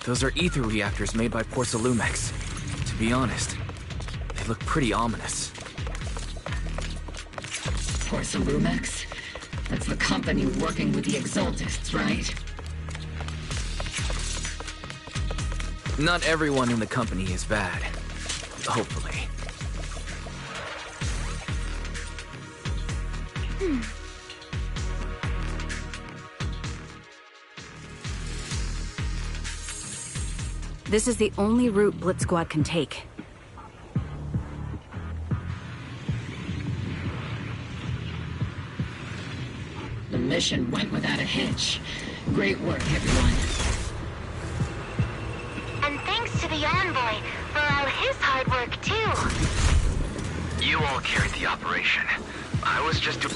Those are ether reactors made by Porcelumex. To be honest, they look pretty ominous. Porcelumex? That's the company working with the Exaltists, right? Not everyone in the company is bad. Hopefully. This is the only route Blitz Squad can take. The mission went without a hitch. Great work, everyone. And thanks to the Envoy for all his hard work, too. You all carried the operation. I was just doing...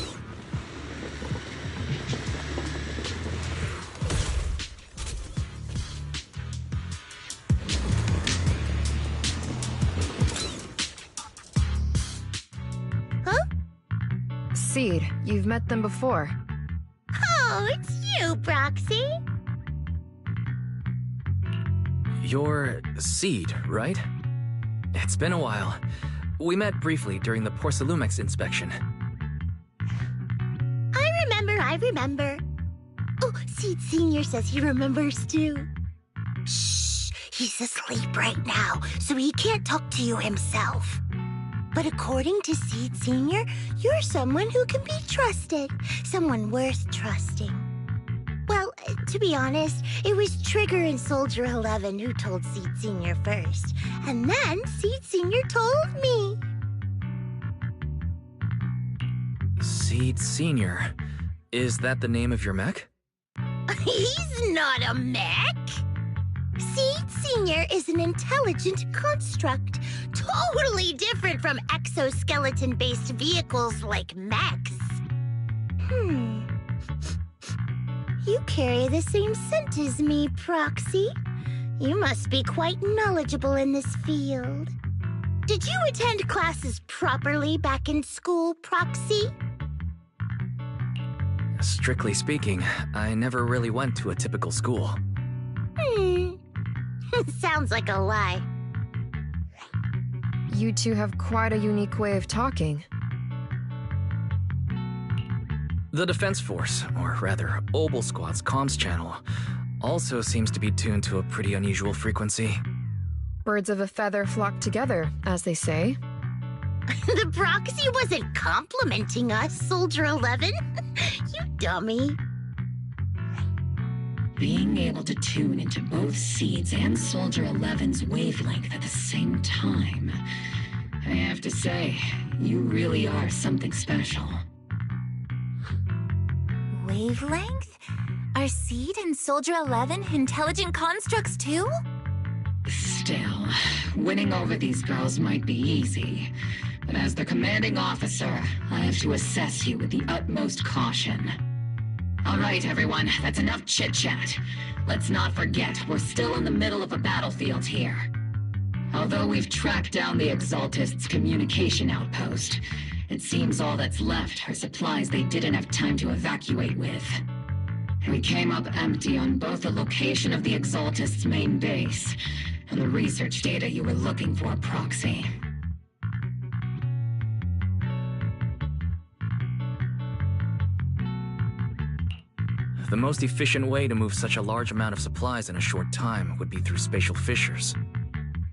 Seed, you've met them before. Oh, it's you, Proxy. You're Seed, right? It's been a while. We met briefly during the Porcelumex inspection. I remember. Oh, Seed Senior says he remembers too. Shh, he's asleep right now, so he can't talk to you himself. But according to Seed Senior, you're someone who can be trusted. Someone worth trusting. Well, to be honest, it was Trigger and Soldier 11 who told Seed Senior first. And then Seed Senior told me. Seed Senior. Is that the name of your mech? He's not a mech. Seed Senior is an intelligent construct, totally different from exoskeleton-based vehicles like mechs. You carry the same scent as me, Proxy. You must be quite knowledgeable in this field. Did you attend classes properly back in school, Proxy? Strictly speaking, I never really went to a typical school. Sounds like a lie. You two have quite a unique way of talking. The Defense Force, or rather, Obel Squad's comms channel, also seems to be tuned to a pretty unusual frequency. Birds of a feather flock together, as they say. The Proxy wasn't complimenting us, Soldier 11. You dummy. Being able to tune into both Seed's and Soldier 11's wavelength at the same time. I have to say, you really are something special. Wavelength? Are Seed and Soldier 11 intelligent constructs too? Still, winning over these girls might be easy. But as the commanding officer, I have to assess you with the utmost caution. All right, everyone, that's enough chit-chat. Let's not forget, we're still in the middle of a battlefield here. Although we've tracked down the Exaltists' communication outpost, it seems all that's left are supplies they didn't have time to evacuate with. We came up empty on both the location of the Exaltists' main base and the research data you were looking for, Proxy. The most efficient way to move such a large amount of supplies in a short time would be through spatial fissures.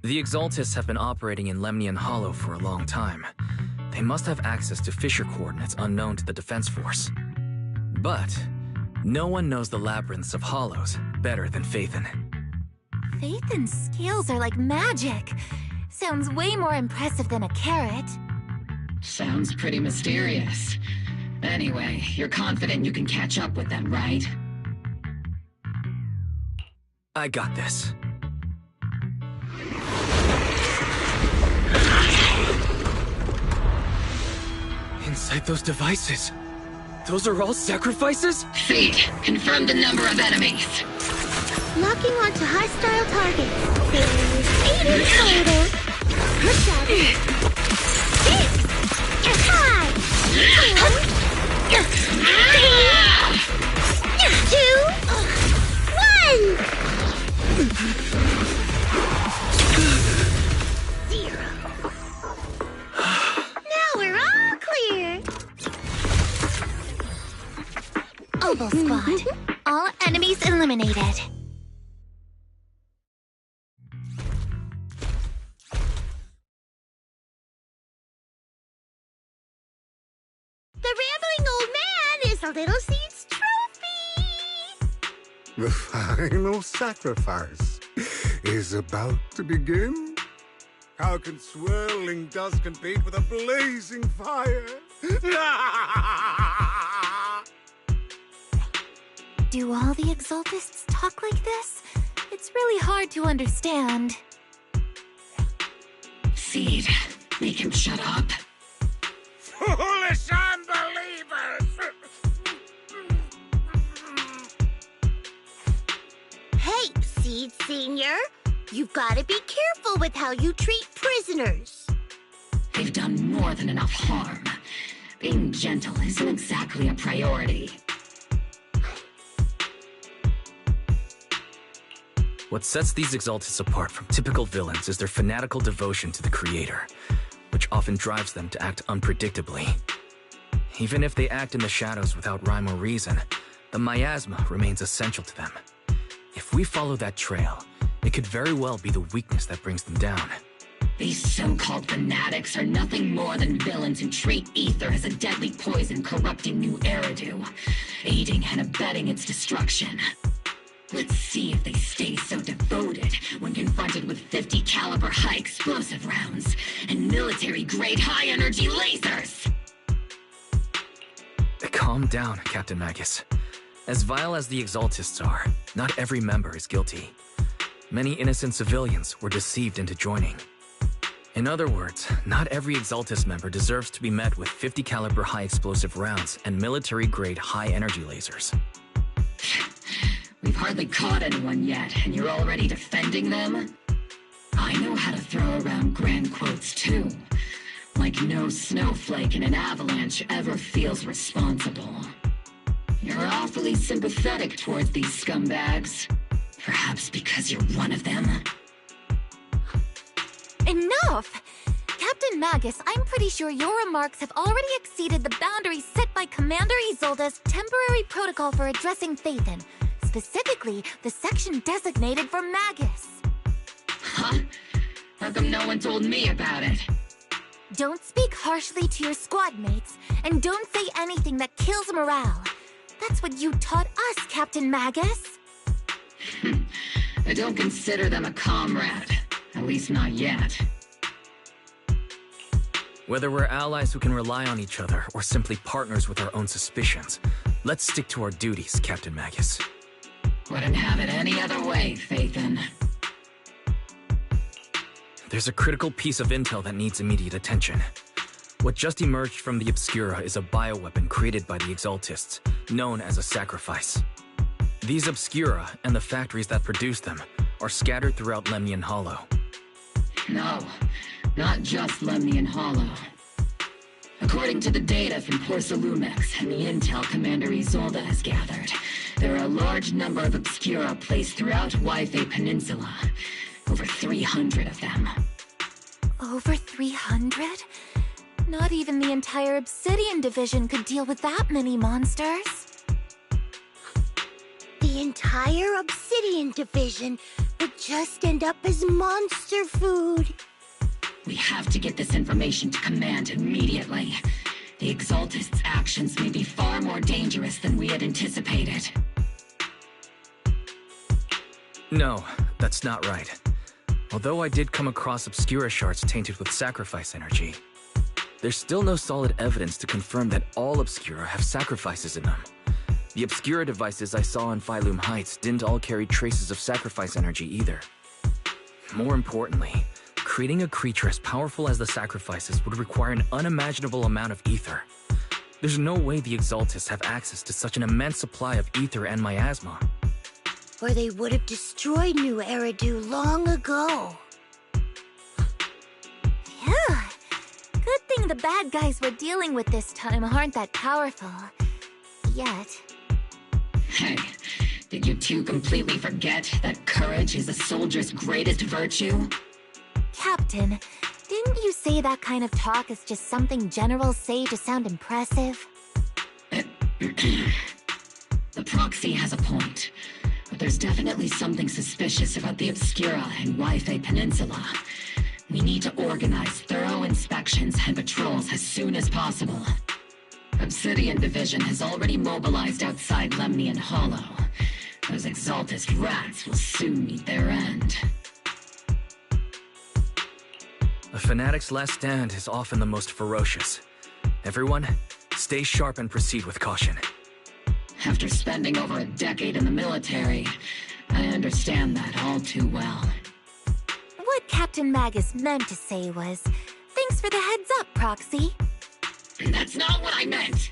The Exaltists have been operating in Lemnian Hollow for a long time. They must have access to fissure coordinates unknown to the Defense Force. But no one knows the labyrinths of hollows better than Phaethon. Phaethon's skills are like magic. Sounds way more impressive than a carrot. Sounds pretty mysterious. Anyway, you're confident you can catch up with them, right? I got this. Inside those devices, those are all sacrifices? Fate, confirm the number of enemies. Locking onto hostile targets. There's 8 in total. Push up. 6. 5. 2. 1. Oval Squad. All enemies eliminated. The rambling old man is a little seed's trophy. The final sacrifice is about to begin. How can swirling dust compete with a blazing fire? Do all the Exaltists talk like this? It's really hard to understand. Seed, make him shut up. Foolish unbelievers! Hey, Seed Senior. You've got to be careful with how you treat prisoners. They've done more than enough harm. Being gentle isn't exactly a priority. What sets these Exaltists apart from typical villains is their fanatical devotion to the Creator, which often drives them to act unpredictably. Even if they act in the shadows without rhyme or reason, the miasma remains essential to them. If we follow that trail, it could very well be the weakness that brings them down. These so-called fanatics are nothing more than villains who treat ether as a deadly poison corrupting New Eridu, aiding and abetting its destruction. Let's see if they stay so devoted when confronted with 50 caliber high explosive rounds and military-grade high-energy lasers! Calm down, Captain Magus. As vile as the Exaltists are, not every member is guilty. Many innocent civilians were deceived into joining. In other words, not every Exaltist member deserves to be met with 50 caliber high explosive rounds and military-grade high-energy lasers. We've hardly caught anyone yet, and you're already defending them? I know how to throw around grand quotes too. Like no snowflake in an avalanche ever feels responsible. You're awfully sympathetic towards these scumbags. Perhaps because you're one of them? Enough! Captain Magus, I'm pretty sure your remarks have already exceeded the boundaries set by Commander Isolde's temporary protocol for addressing Phaethon. Specifically, the section designated for Magus. Huh? How come no one told me about it? Don't speak harshly to your squad mates, and don't say anything that kills morale. That's what you taught us, Captain Magus. I don't consider them a comrade. At least not yet. Whether we're allies who can rely on each other or simply partners with our own suspicions, let's stick to our duties, Captain Magus. Wouldn't have it any other way, Phaethon. There's a critical piece of intel that needs immediate attention. What just emerged from the Obscura is a bioweapon created by the Exaltists, known as a sacrifice. These Obscura, and the factories that produce them, are scattered throughout Lemnian Hollow. No, not just Lemnian Hollow. According to the data from Porcelumex and the intel Commander Isolde has gathered, there are a large number of Obscura placed throughout Yphae Peninsula. Over 300 of them. Over 300? Not even the entire Obsidian Division could deal with that many monsters. The entire Obsidian Division would just end up as monster food. We have to get this information to Command immediately. The Exaltists' actions may be far more dangerous than we had anticipated. No, that's not right. Although I did come across Obscura shards tainted with sacrifice energy, there's still no solid evidence to confirm that all Obscura have sacrifices in them. The Obscura devices I saw on Phylum Heights didn't all carry traces of sacrifice energy either. More importantly, creating a creature as powerful as the sacrifices would require an unimaginable amount of ether. There's no way the Exaltists have access to such an immense supply of ether and miasma. Or they would have destroyed New Eridu long ago. Phew. Good thing the bad guys we're dealing with this time aren't that powerful. Yet. Hey, did you two completely forget that courage is a soldier's greatest virtue? Captain, didn't you say that kind of talk is just something generals say to sound impressive? The proxy has a point, but there's definitely something suspicious about the Obscura and Wi-Fi Peninsula. We need to organize thorough inspections and patrols as soon as possible. Obsidian Division has already mobilized outside Lemnian Hollow. Those Exaltist rats will soon meet their end. A fanatic's last stand is often the most ferocious. Everyone, stay sharp and proceed with caution. After spending over a decade in the military, I understand that all too well. What Captain Magus meant to say was, thanks for the heads up, Proxy. That's not what I meant!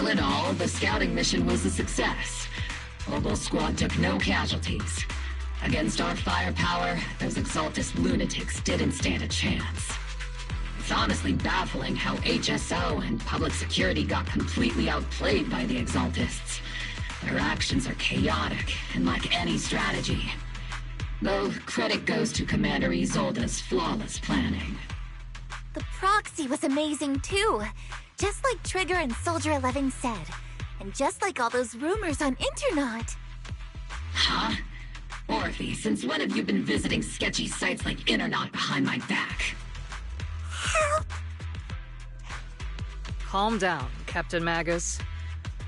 All in all, the scouting mission was a success. Obel Squad took no casualties. Against our firepower, those Exaltist lunatics didn't stand a chance. It's honestly baffling how HSO and public security got completely outplayed by the Exaltists. Their actions are chaotic and lack any strategy. Though credit goes to Commander Isolde's flawless planning. The proxy was amazing too. Just like Trigger and Soldier 11 said. And just like all those rumors on Internet. Huh? Orphe, since when have you been visiting sketchy sites like Internet behind my back? Help! Calm down, Captain Magus.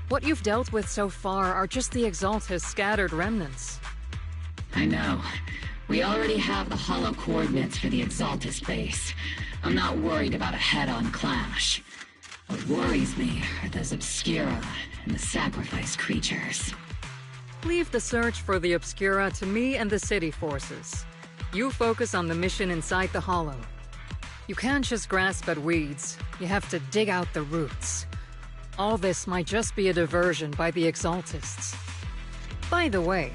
What you've dealt with so far are just the Exaltist scattered remnants. I know. We already have the hollow coordinates for the Exaltist base. I'm not worried about a head-on clash. What worries me are those Obscura and the sacrifice creatures. Leave the search for the Obscura to me and the city forces. You focus on the mission inside the Hollow. You can't just grasp at weeds. You have to dig out the roots. All this might just be a diversion by the Exaltists. By the way,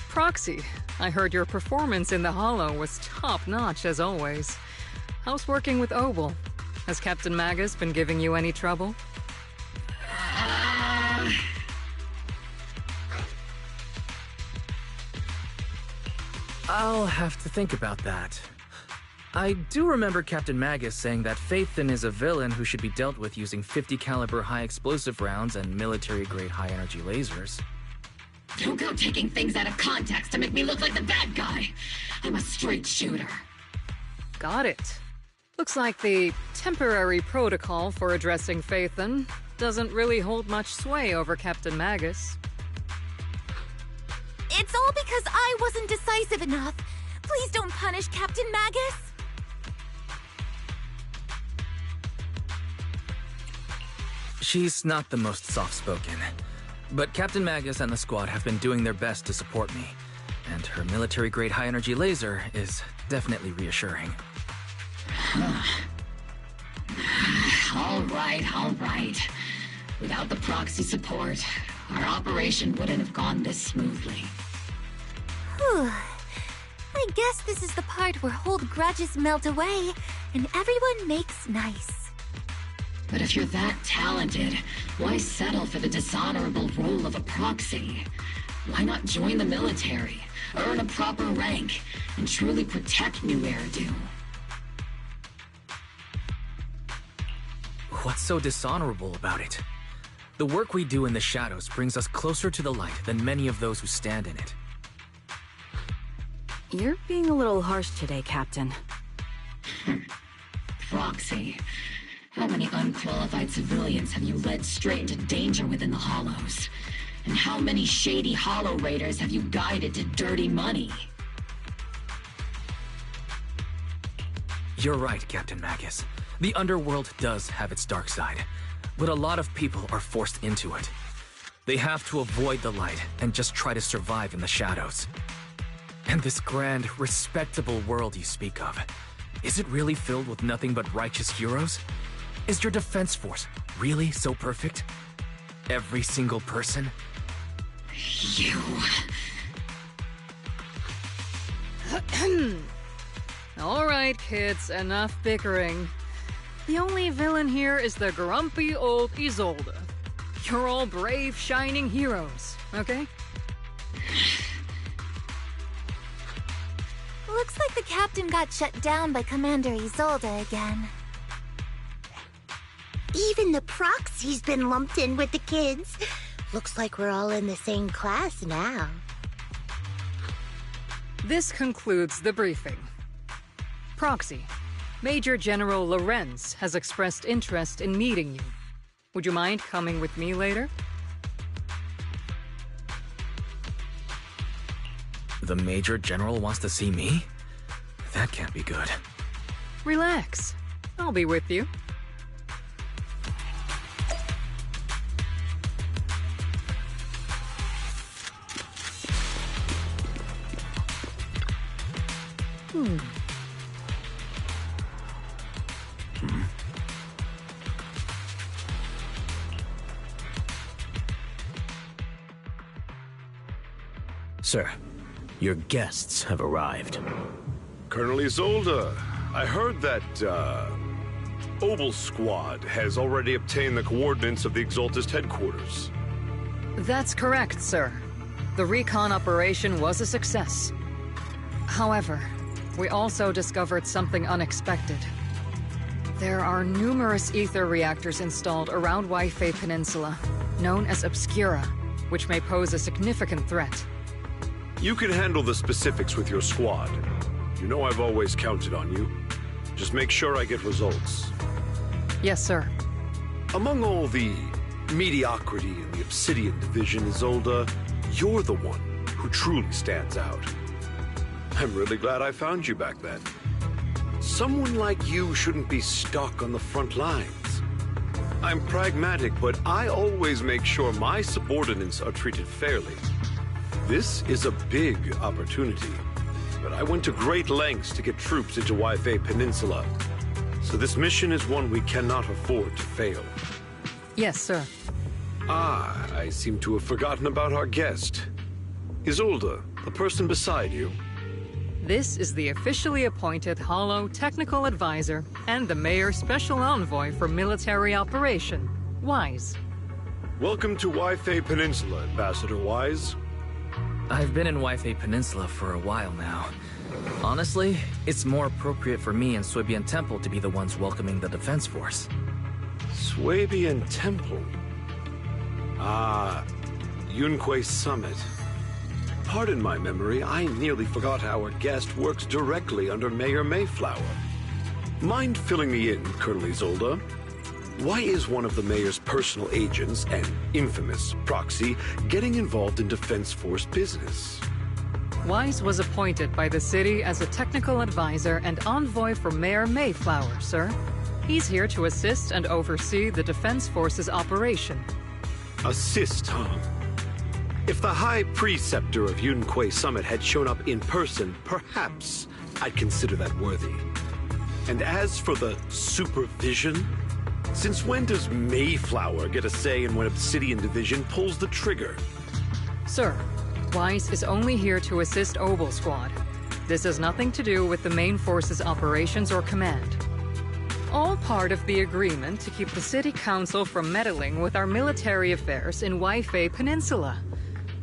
Proxy, I heard your performance in the Hollow was top-notch as always. How's working with Obel? Has Captain Magus been giving you any trouble? I'll have to think about that. I do remember Captain Magus saying that Phaethon is a villain who should be dealt with using 50 caliber high explosive rounds and military-grade high-energy lasers. Don't go taking things out of context to make me look like the bad guy. I'm a straight shooter. Got it. Looks like the temporary protocol for addressing Phaethon doesn't really hold much sway over Captain Magus. It's all because I wasn't decisive enough. Please don't punish Captain Magus. She's not the most soft-spoken, but Captain Magus and the squad have been doing their best to support me. and her military-grade high-energy laser is definitely reassuring. All right. Without the proxy support, our operation wouldn't have gone this smoothly. Whew. I guess this is the part where old grudges melt away and everyone makes nice. But if you're that talented, why settle for the dishonorable role of a proxy? Why not join the military, earn a proper rank, and truly protect New Eridu? What's so dishonorable about it? The work we do in the shadows brings us closer to the light than many of those who stand in it. You're being a little harsh today, Captain. Proxy. How many unqualified civilians have you led straight into danger within the Hollows? And how many shady Hollow Raiders have you guided to dirty money? You're right, Captain Magus. The underworld does have its dark side, but a lot of people are forced into it. They have to avoid the light and just try to survive in the shadows. And this grand, respectable world you speak of, is it really filled with nothing but righteous heroes? Is your defense force really so perfect? Every single person? You... All right, kids, enough bickering. The only villain here is the grumpy old Isolde. You're all brave, shining heroes, okay? Looks like the captain got shut down by Commander Isolde again. Even the proxy's been lumped in with the kids. Looks like we're all in the same class now. This concludes the briefing. Proxy, Major General Lorenz has expressed interest in meeting you. Would you mind coming with me later? The Major General wants to see me? That can't be good. Relax. I'll be with you. Sir, your guests have arrived. Colonel Isolde, I heard that, Oval Squad has already obtained the coordinates of the Exaltist headquarters. That's correct, sir. The recon operation was a success. However, we also discovered something unexpected. There are numerous ether reactors installed around Wi-Fi Peninsula, known as Obscura, which may pose a significant threat. You can handle the specifics with your squad. You know I've always counted on you. Just make sure I get results. Yes, sir. Among all the mediocrity in the Obsidian Division, Isolde, you're the one who truly stands out. I'm really glad I found you back then. Someone like you shouldn't be stuck on the front lines. I'm pragmatic, but I always make sure my subordinates are treated fairly. This is a big opportunity, but I went to great lengths to get troops into Wi-Fi Peninsula. So this mission is one we cannot afford to fail. Yes, sir. Ah, I seem to have forgotten about our guest. Isolde, the person beside you. This is the officially appointed Hollow Technical Advisor and the Mayor's Special Envoy for Military Operation, Wise. Welcome to Wi-Fi Peninsula, Ambassador Wise. I've been in Wi-Fi Peninsula for a while now. Honestly, it's more appropriate for me and Swabian Temple to be the ones welcoming the Defense Force. Swabian Temple? Ah, Yunque Summit. Pardon my memory, I nearly forgot our guest works directly under Mayor Mayflower. Mind filling me in, Colonel Isolde? Why is one of the mayor's personal agents, an infamous proxy, getting involved in Defense Force business? Wise was appointed by the city as a technical advisor and envoy for Mayor Mayflower, sir. He's here to assist and oversee the Defense Force's operation. Assist, huh? If the High Preceptor of Yunque Summit had shown up in person, perhaps I'd consider that worthy. And as for the supervision, since when does Mayflower get a say in when Obsidian Division pulls the trigger? Sir, Weiss is only here to assist Obel Squad. This has nothing to do with the main force's operations or command. All part of the agreement to keep the City Council from meddling with our military affairs in Waifei Peninsula.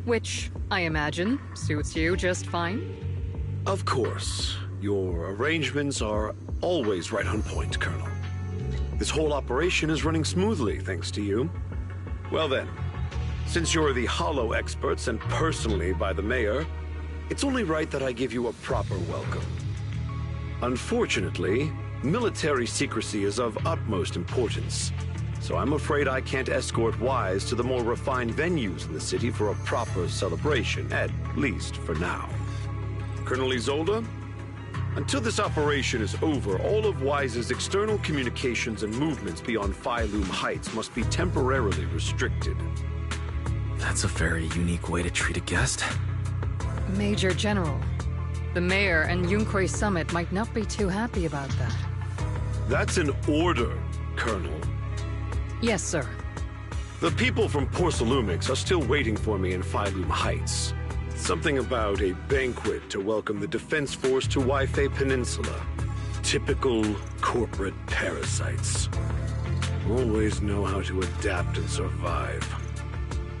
Which, I imagine, suits you just fine? Of course. Your arrangements are always right on point, Colonel. This whole operation is running smoothly, thanks to you. Well then, since you're the Hollow experts and personally by the Mayor, it's only right that I give you a proper welcome. Unfortunately, military secrecy is of utmost importance, so I'm afraid I can't escort Wise to the more refined venues in the city for a proper celebration, at least for now. Colonel Isolde? Until this operation is over, all of Wise's external communications and movements beyond Phylum Heights must be temporarily restricted. That's a very unique way to treat a guest. Major General, the Mayor and Yunque Summit might not be too happy about that. That's an order, Colonel. Yes, sir. The people from Porcelumix are still waiting for me in Phylum Heights. Something about a banquet to welcome the Defense Force to Waifei Peninsula. Typical corporate parasites. Always know how to adapt and survive.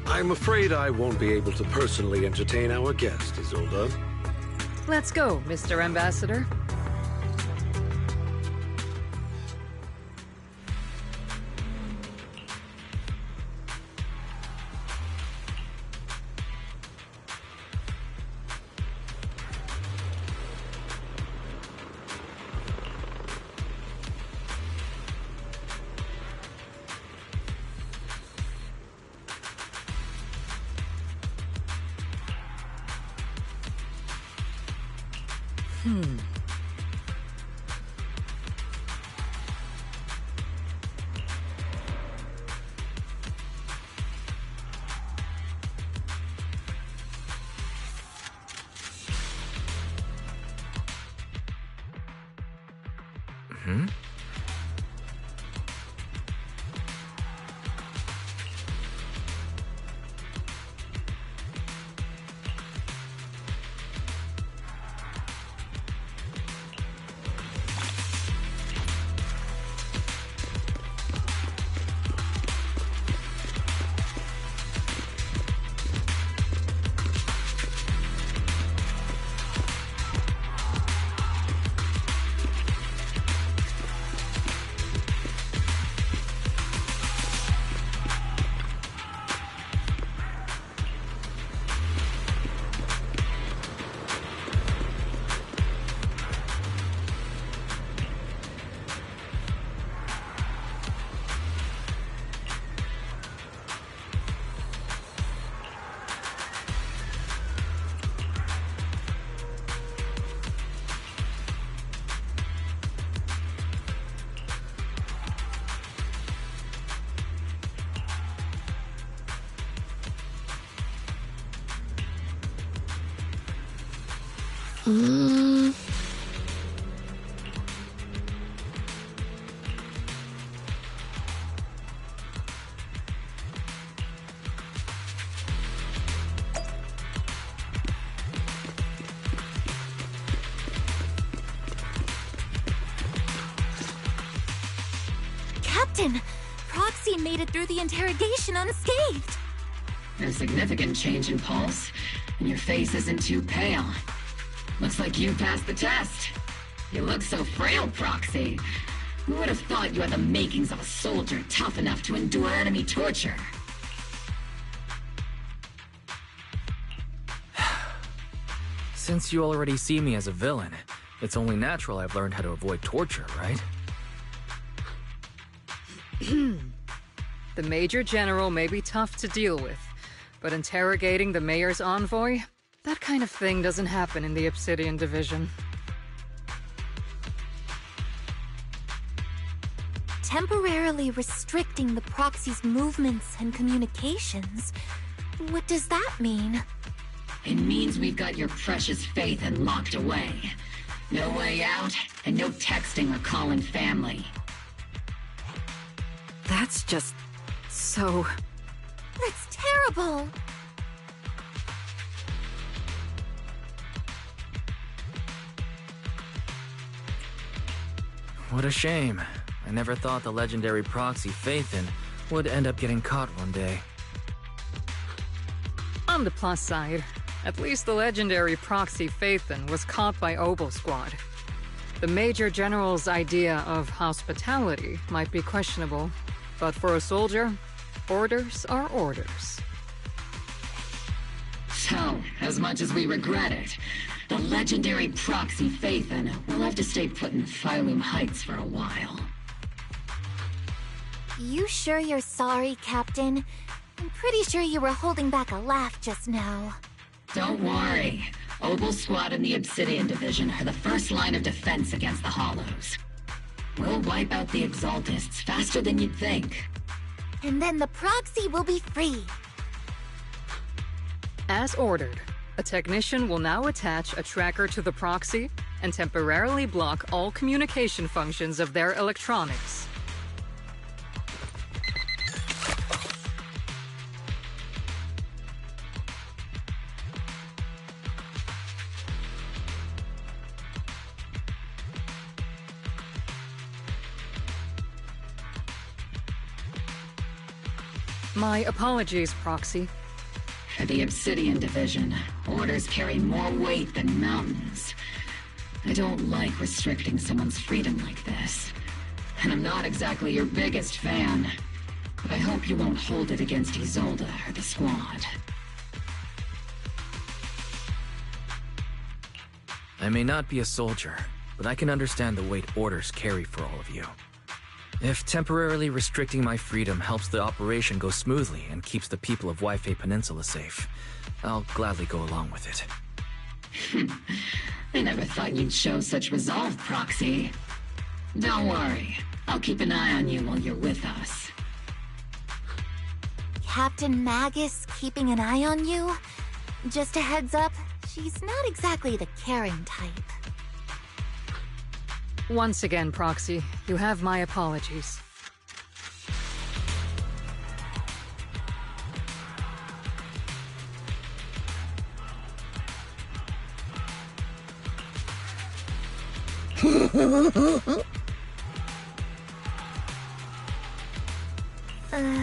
I'm afraid I won't be able to personally entertain our guest, Isolde. Let's go, Mr. Ambassador. Captain, Proxy made it through the interrogation unscathed. A significant change in pulse, and your face isn't too pale. Looks like you passed the test. You look so frail, Proxy. Who would have thought you had the makings of a soldier tough enough to endure enemy torture? Since you already see me as a villain, it's only natural I've learned how to avoid torture, right? The Major General may be tough to deal with, but interrogating the Mayor's envoy? That kind of thing doesn't happen in the Obsidian Division. Temporarily restricting the proxy's movements and communications. What does that mean? It means we've got your precious Phaethon locked away. No way out, and no texting or calling family. That's just... so... That's terrible! What a shame. I never thought the legendary proxy Phaethon would end up getting caught one day. On the plus side, at least the legendary proxy Phaethon was caught by Obel Squad. The Major General's idea of hospitality might be questionable, but for a soldier, orders are orders. So, as much as we regret it, the legendary proxy Phaethon will have to stay put in Phylum Heights for a while. You sure you're sorry, Captain? I'm pretty sure you were holding back a laugh just now. Don't worry. Obel Squad and the Obsidian Division are the first line of defense against the Hollows. We'll wipe out the Exaltists faster than you'd think. And then the proxy will be free. As ordered, a technician will now attach a tracker to the proxy and temporarily block all communication functions of their electronics. My apologies, Proxy. For the Obsidian Division, orders carry more weight than mountains. I don't like restricting someone's freedom like this. And I'm not exactly your biggest fan. But I hope you won't hold it against Isolde or the Squad. I may not be a soldier, but I can understand the weight orders carry for all of you. If temporarily restricting my freedom helps the operation go smoothly and keeps the people of Waifei Peninsula safe, I'll gladly go along with it. I never thought you'd show such resolve, Proxy. Don't worry. I'll keep an eye on you while you're with us. Captain Magus keeping an eye on you? Just a heads up, she's not exactly the caring type. Once again, Proxy, you have my apologies. Huh?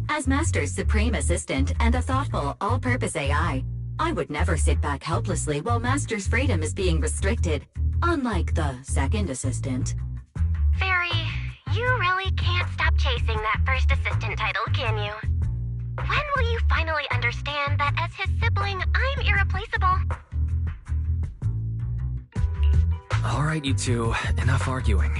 As Master's supreme assistant and a thoughtful, all-purpose AI, I would never sit back helplessly while Master's freedom is being restricted, unlike the second assistant. Fairy, you really can't stop chasing that first assistant title, can you? When will you finally understand that as his sibling, I'm irreplaceable? All right, you two, enough arguing.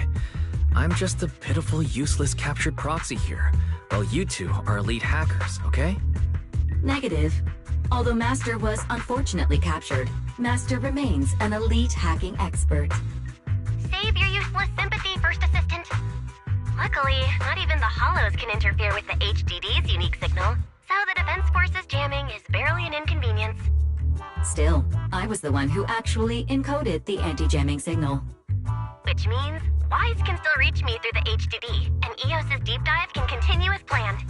I'm just a pitiful, useless captured proxy here, while you two are elite hackers, okay? Negative. Although Master was unfortunately captured, Master remains an elite hacking expert. Save your useless sympathy, First Assistant. Luckily, not even the Hollows can interfere with the HDD's unique signal, so the Defense Force's jamming is barely an inconvenience. Still, I was the one who actually encoded the anti-jamming signal. Which means Wise can still reach me through the HDD, and EOS's deep dive can continue as planned.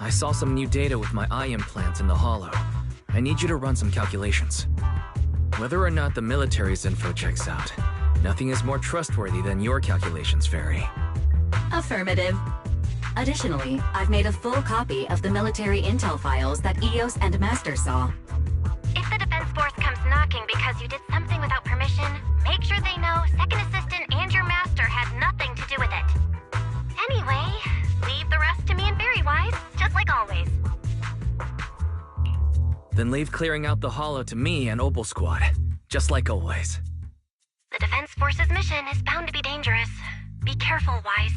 I saw some new data with my eye implants in the Hollow. I need you to run some calculations. Whether or not the military's info checks out, nothing is more trustworthy than your calculations, Fairy. Affirmative. Additionally, I've made a full copy of the military intel files that EOS and Master saw. If the Defense Force comes knocking because you did something without permission, make sure they know Second Assistant and your Master had nothing to do with it. Anyway, leave the rest to me and Fairy Wise, just like always. Then leave clearing out the Hollow to me and Opal Squad, just like always. The Defense Force's mission is bound to be dangerous. Be careful, Wise.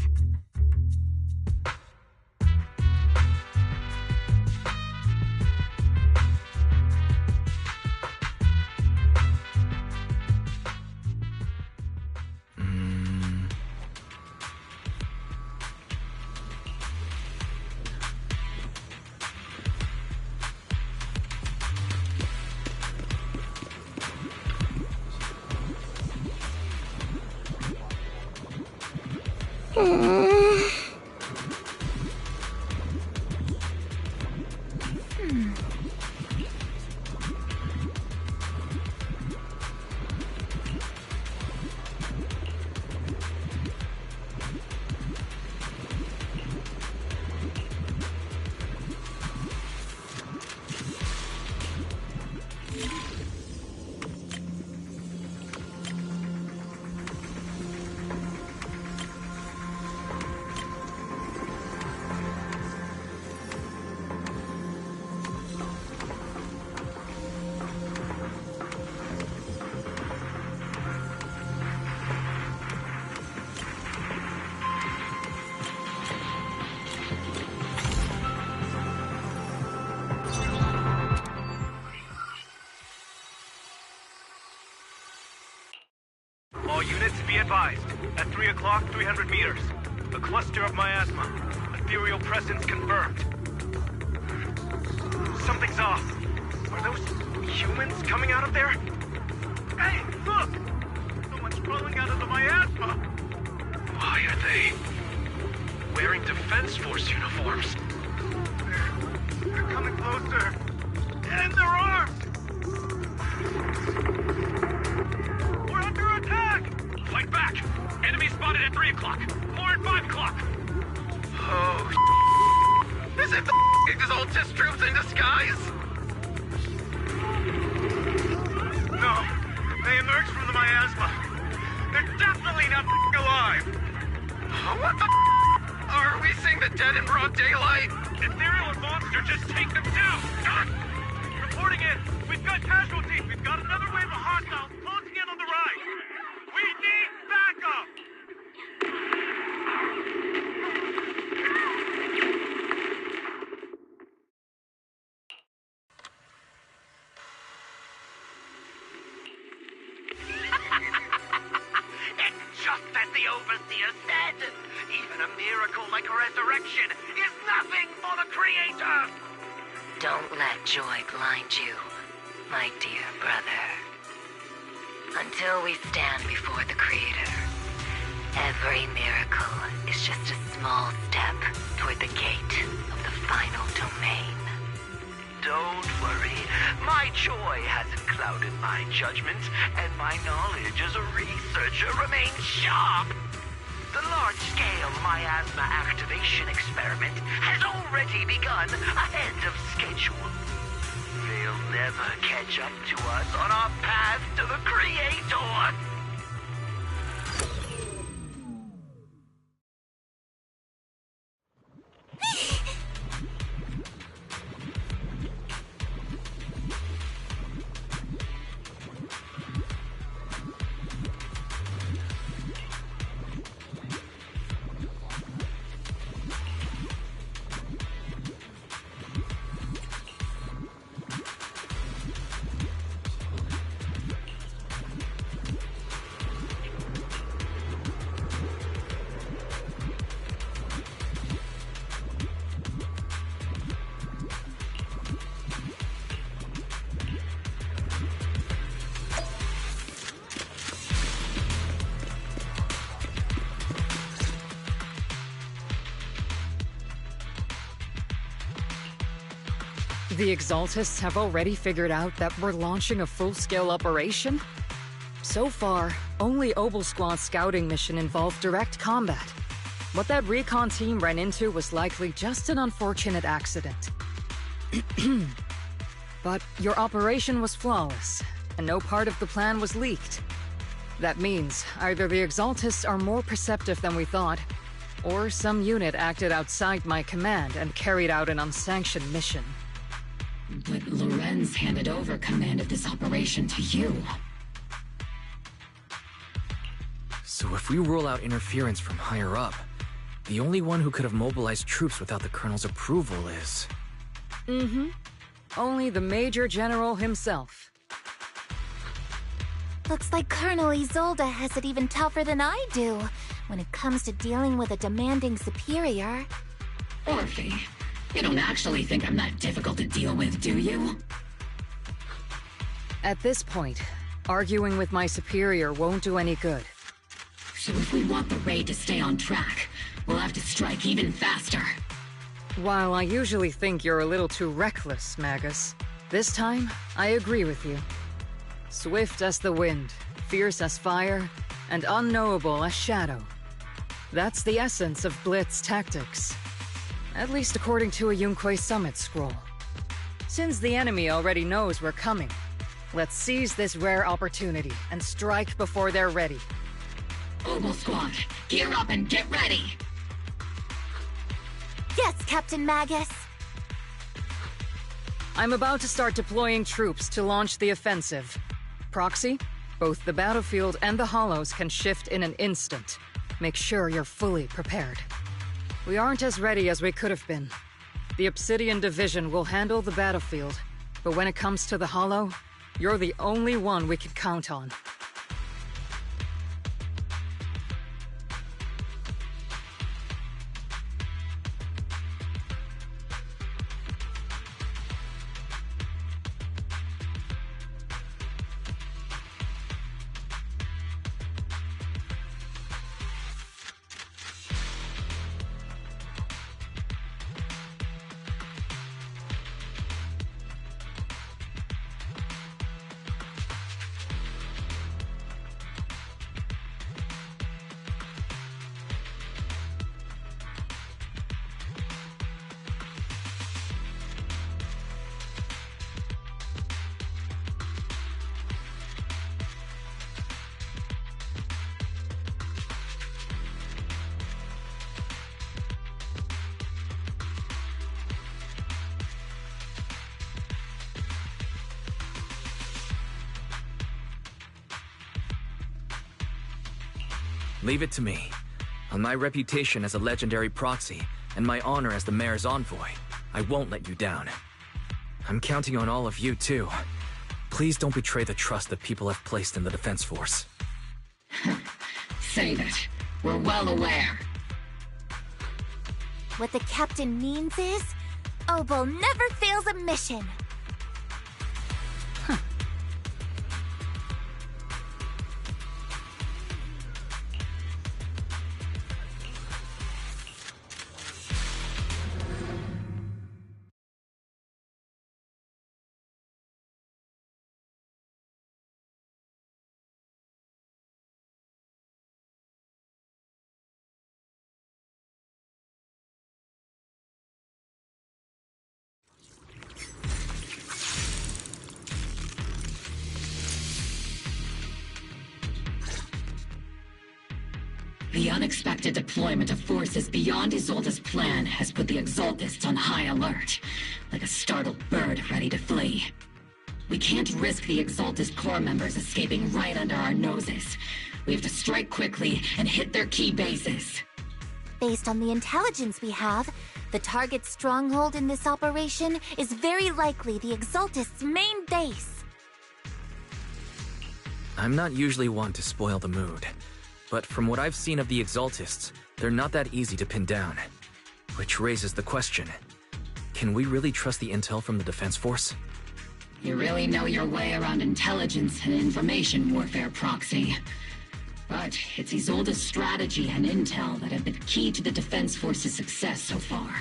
Be advised, at 3 o'clock, 300 meters. A cluster of miasma. Ethereal presence confirmed. Something's off. Are those humans coming out of there? Hey, look! Someone's crawling out of the miasma! Why are they wearing Defense Force uniforms? They're coming closer. And they're armed! We're under attack! Fight back! Enemy spotted at 3 o'clock. More at 5 o'clock. Oh, is it the Exaltis troops in disguise? No, they emerged from the miasma. They're definitely not alive. What the are we seeing the dead in broad daylight? Ethereal and monster, just take them down. Reporting in. We've got casualties. We've got another wave of hostiles closing in on the right. We need backup! It's just as the Overseer said. Even a miracle like resurrection is nothing for the Creator! Don't let joy blind you, my dear brother. Until we stand before the Creator, every miracle is just a small step toward the gate of the final domain. Don't worry. My joy hasn't clouded my judgment, and my knowledge as a researcher remains sharp. The large-scale miasma activation experiment has already begun ahead of schedule. They'll never catch up to us on our path to the Creator! The Exaltists have already figured out that we're launching a full-scale operation? So far, only Obel Squad's scouting mission involved direct combat. What that recon team ran into was likely just an unfortunate accident. But your operation was flawless, and no part of the plan was leaked. That means either the Exaltists are more perceptive than we thought, or some unit acted outside my command and carried out an unsanctioned mission. But Lorenz handed over command of this operation to you. So if we rule out interference from higher up, the only one who could have mobilized troops without the Colonel's approval is... Mm-hmm. Only the Major General himself. Looks like Colonel Isolde has it even tougher than I do when it comes to dealing with a demanding superior. Orphe, you don't actually think I'm that difficult to deal with, do you? At this point, arguing with my superior won't do any good. So if we want the raid to stay on track, we'll have to strike even faster. While I usually think you're a little too reckless, Magus, this time, I agree with you. Swift as the wind, fierce as fire, and unknowable as shadow. That's the essence of Blitz tactics. At least according to a Yunque Summit scroll. Since the enemy already knows we're coming, let's seize this rare opportunity and strike before they're ready. Obel Squad, gear up and get ready! Yes, Captain Magus. I'm about to start deploying troops to launch the offensive. Proxy, both the battlefield and the hollows can shift in an instant. Make sure you're fully prepared. We aren't as ready as we could have been. The Obsidian Division will handle the battlefield, but when it comes to the hollow, you're the only one we can count on. Leave it to me. On my reputation as a legendary proxy, and my honor as the mayor's envoy, I won't let you down. I'm counting on all of you, too. Please don't betray the trust that people have placed in the Defense Force. Save it. We're well aware. What the captain means is, Obel never fails a mission. The unexpected deployment of forces beyond Isolde's plan has put the Exaltists on high alert, like a startled bird ready to flee. We can't risk the Exaltist core members escaping right under our noses. We have to strike quickly and hit their key bases. Based on the intelligence we have, the target stronghold in this operation is very likely the Exaltists' main base. I'm not usually one to spoil the mood, but from what I've seen of the Exaltists, they're not that easy to pin down. Which raises the question, can we really trust the intel from the Defense Force? You really know your way around intelligence and information warfare, Proxy. But it's Isolde's strategy and intel that have been key to the Defense Force's success so far.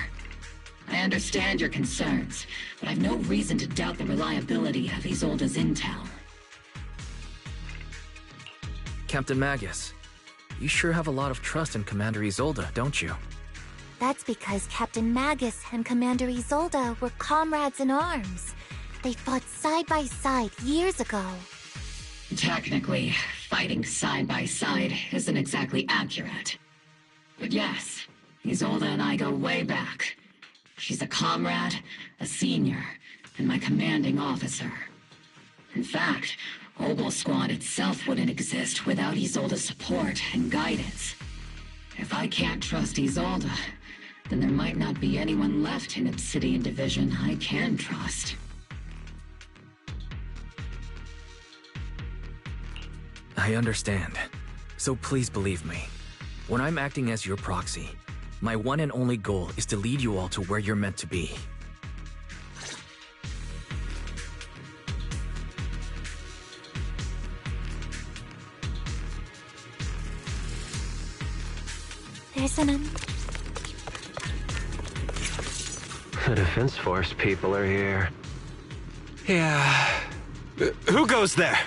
I understand your concerns, but I've no reason to doubt the reliability of Isolde's intel. Captain Magus, you sure have a lot of trust in Commander Isolde, don't you? That's because Captain Magus and Commander Isolde were comrades in arms. They fought side by side years ago. Technically, fighting side by side isn't exactly accurate. But yes, Isolde and I go way back. She's a comrade, a senior, and my commanding officer. In fact, Obel Squad itself wouldn't exist without Isolde's support and guidance. If I can't trust Isolde, then there might not be anyone left in Obsidian Division I can trust. I understand. So please believe me. When I'm acting as your proxy, my one and only goal is to lead you all to where you're meant to be. There's an The Defense Force people are here. Yeah. Who goes there?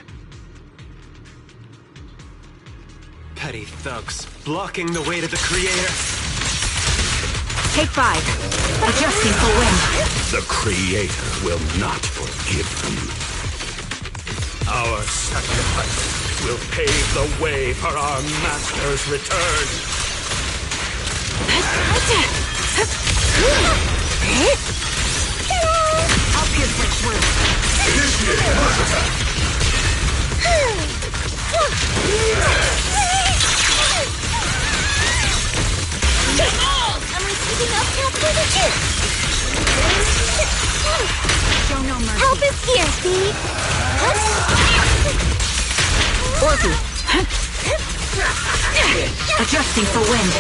Petty thugs, blocking the way to the Creator. Take 5. Adjusting for wind. The Creator will not forgive them. Our sacrifice will pave the way for our Master's return. I'll pierce right through. Initiate first attack. Am I keeping up, Captain? Show no mercy. Help is here, see? Orphe. Adjusting for wind.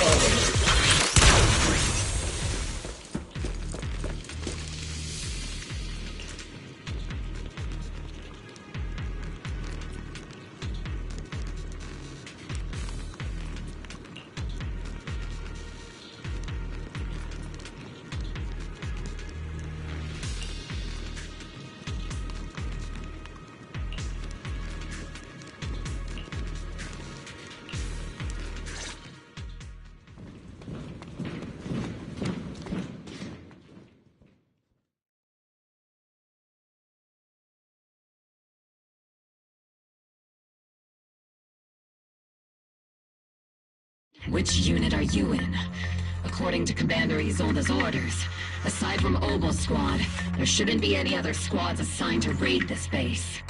Which unit are you in? According to Commander Isolde's orders, aside from Obel Squad, there shouldn't be any other squads assigned to raid this base.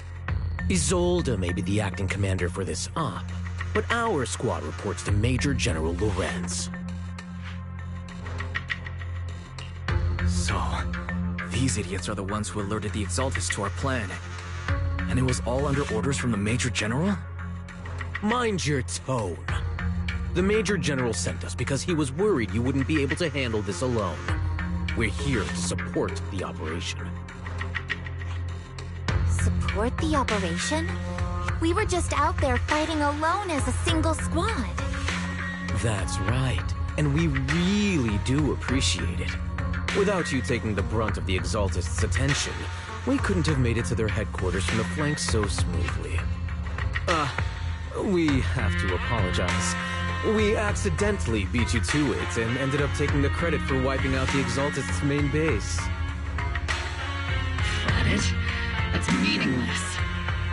Isolde may be the acting commander for this op, but our squad reports to Major General Lorenz. So, these idiots are the ones who alerted the Exaltists to our plan. And it was all under orders from the Major General? Mind your tone. The Major General sent us because he was worried you wouldn't be able to handle this alone. We're here to support the operation. Support the operation? We were just out there fighting alone as a single squad. That's right, and we really do appreciate it. Without you taking the brunt of the Exaltists' attention, we couldn't have made it to their headquarters from the flank so smoothly. We have to apologize. We accidentally beat you to it and ended up taking the credit for wiping out the Exaltists' main base. Credit? That's meaningless.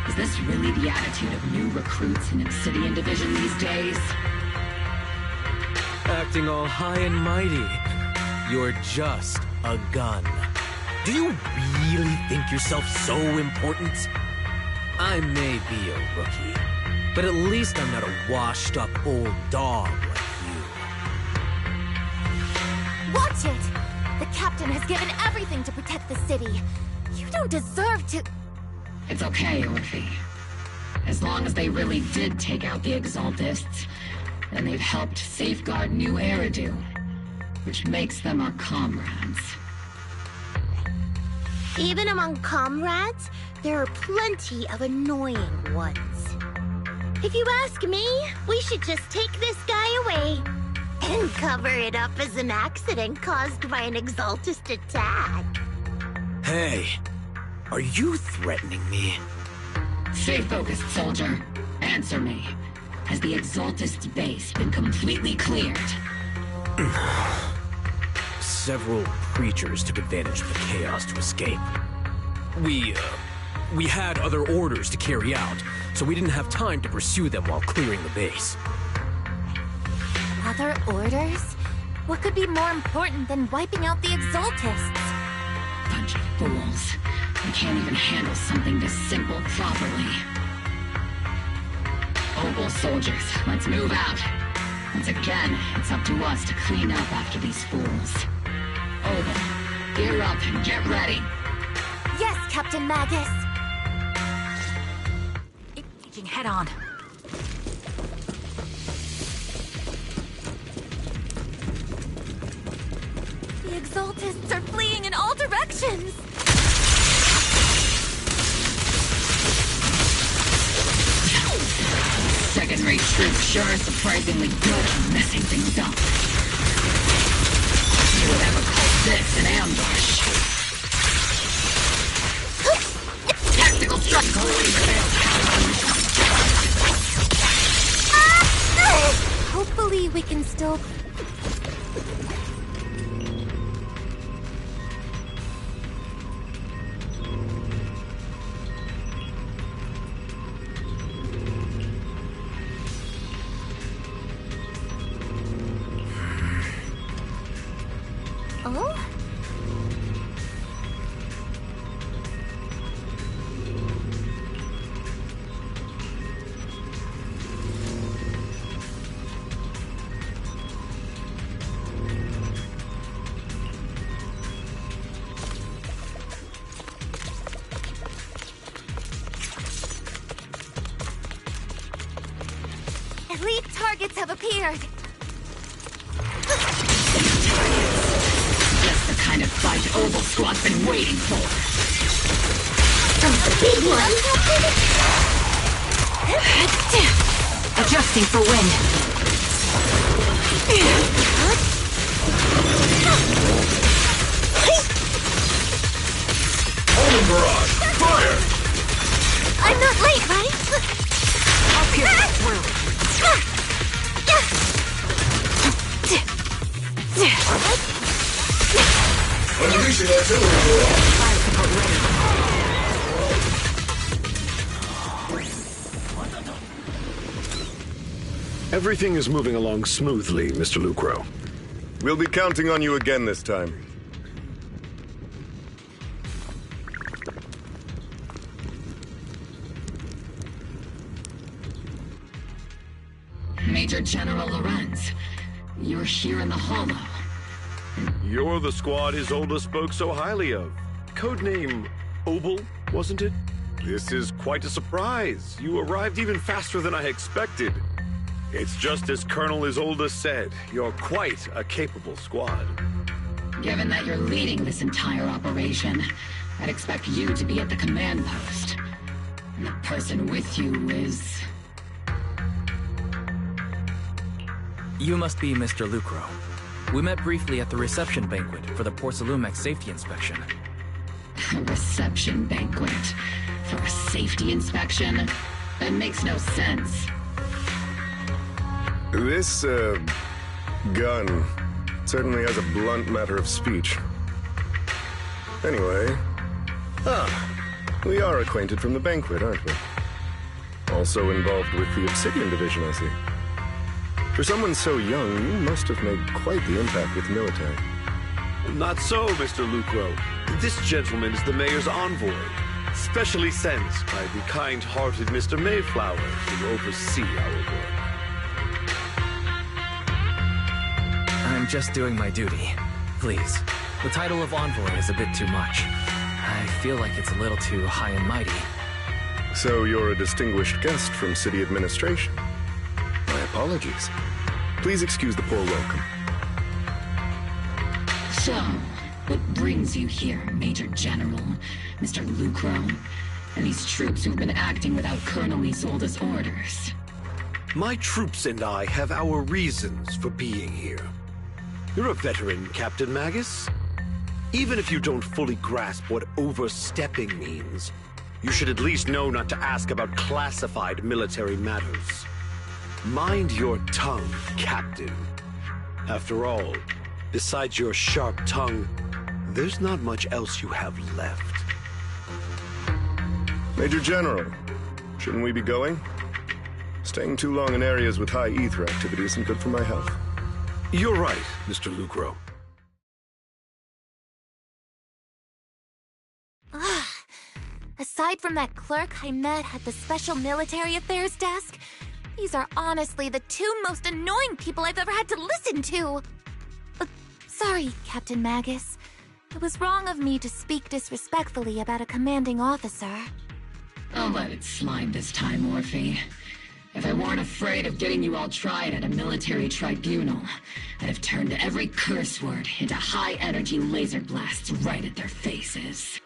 Is this really the attitude of new recruits in Obsidian Division these days? Acting all high and mighty. You're just a gun. Do you really think yourself so important? I may be a rookie, but at least I'm not a washed-up old dog like you. Watch it! The captain has given everything to protect the city. You don't deserve to... It's okay, Orphe. As long as they really did take out the Exaltists, then they've helped safeguard New Eridu, which makes them our comrades. Even among comrades, there are plenty of annoying ones. If you ask me, we should just take this guy away and cover it up as an accident caused by an Exaltist attack. Hey, are you threatening me? Stay focused, soldier. Answer me. Has the Exaltist's base been completely cleared? Several creatures took advantage of the chaos to escape. We had other orders to carry out, so we didn't have time to pursue them while clearing the base. Other orders? What could be more important than wiping out the Exaltists? Bunch of fools. They can't even handle something this simple properly. Opal soldiers, let's move out. Once again, it's up to us to clean up after these fools. Opal, gear up and get ready. Yes, Captain Magus. Engaging head on. The Exaltists are fleeing in all directions. Second-rate troops sure are surprisingly good at messing things up. You would ever call this an ambush? Tactical strike only fails. Hopefully we can still... Oh? Elite targets have appeared. Just the kind of fight Opal Squad's been waiting for. A big one. Adjusting for wind. Omen barrage! Fire! I'm not late, right? I'll pierce it through. Unleashing artillery barrage! Fire support ready. Everything is moving along smoothly, Mr. Lucro. We'll be counting on you again this time. Major General Lorenz, you're here in the Hollow. You're the squad Isolde spoke so highly of. Codename Obel, wasn't it? This is quite a surprise. You arrived even faster than I expected. It's just as Colonel Isolde said. You're quite a capable squad. Given that you're leading this entire operation, I'd expect you to be at the command post. And the person with you is... You must be Mr. Lucro. We met briefly at the reception banquet for the Porcelumex safety inspection. A reception banquet for a safety inspection? That makes no sense. This, gun certainly has a blunt matter of speech. Anyway... we are acquainted from the banquet, aren't we? Also involved with the Obsidian Division, I see. For someone so young, you must have made quite the impact with the military. Not so, Mr. Lucro. This gentleman is the mayor's envoy, specially sent by the kind-hearted Mr. Mayflower to oversee our work. I'm just doing my duty. Please. The title of envoy is a bit too much. I feel like it's a little too high and mighty. So you're a distinguished guest from city administration. My apologies. Please excuse the poor welcome. So, what brings you here, Major General, Mr. Lucro, and these troops who've been acting without Colonel Isolde's orders? My troops and I have our reasons for being here. You're a veteran, Captain Magus. Even if you don't fully grasp what overstepping means, you should at least know not to ask about classified military matters. Mind your tongue, Captain. After all, besides your sharp tongue, there's not much else you have left. Major General, shouldn't we be going? Staying too long in areas with high ether activity isn't good for my health. You're right, Mr. Lucro. Aside from that clerk I met at the Special Military Affairs desk, these are honestly the two most annoying people I've ever had to listen to. Sorry, Captain Magus. It was wrong of me to speak disrespectfully about a commanding officer. I'll let it slide this time, Orphe. If I weren't afraid of getting you all tried at a military tribunal, I'd have turned every curse word into high-energy laser blasts right at their faces.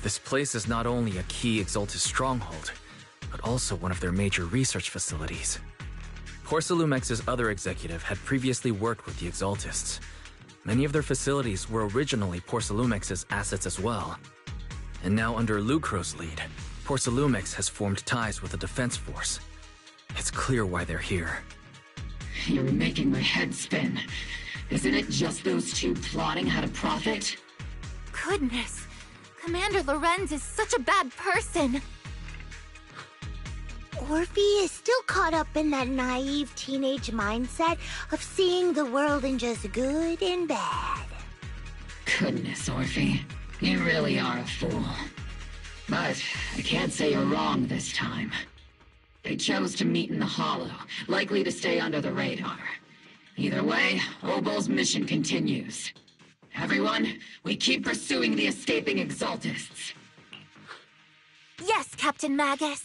This place is not only a key Exaltus stronghold, but also one of their major research facilities. Porcelumex's other executive had previously worked with the Exaltists. Many of their facilities were originally Porcelumex's assets as well. And now under Lucro's lead, Porcelumex has formed ties with the defense force. It's clear why they're here. You're making my head spin. Isn't it just those two plotting how to profit? Goodness, Commander Lorenz is such a bad person. Orphe is still caught up in that naive teenage mindset of seeing the world in just good and bad. Goodness, Orphe. You really are a fool. But I can't say you're wrong this time. They chose to meet in the Hollow, likely to stay under the radar. Either way, Obol's mission continues. Everyone, we keep pursuing the escaping Exaltists. Yes, Captain Magus.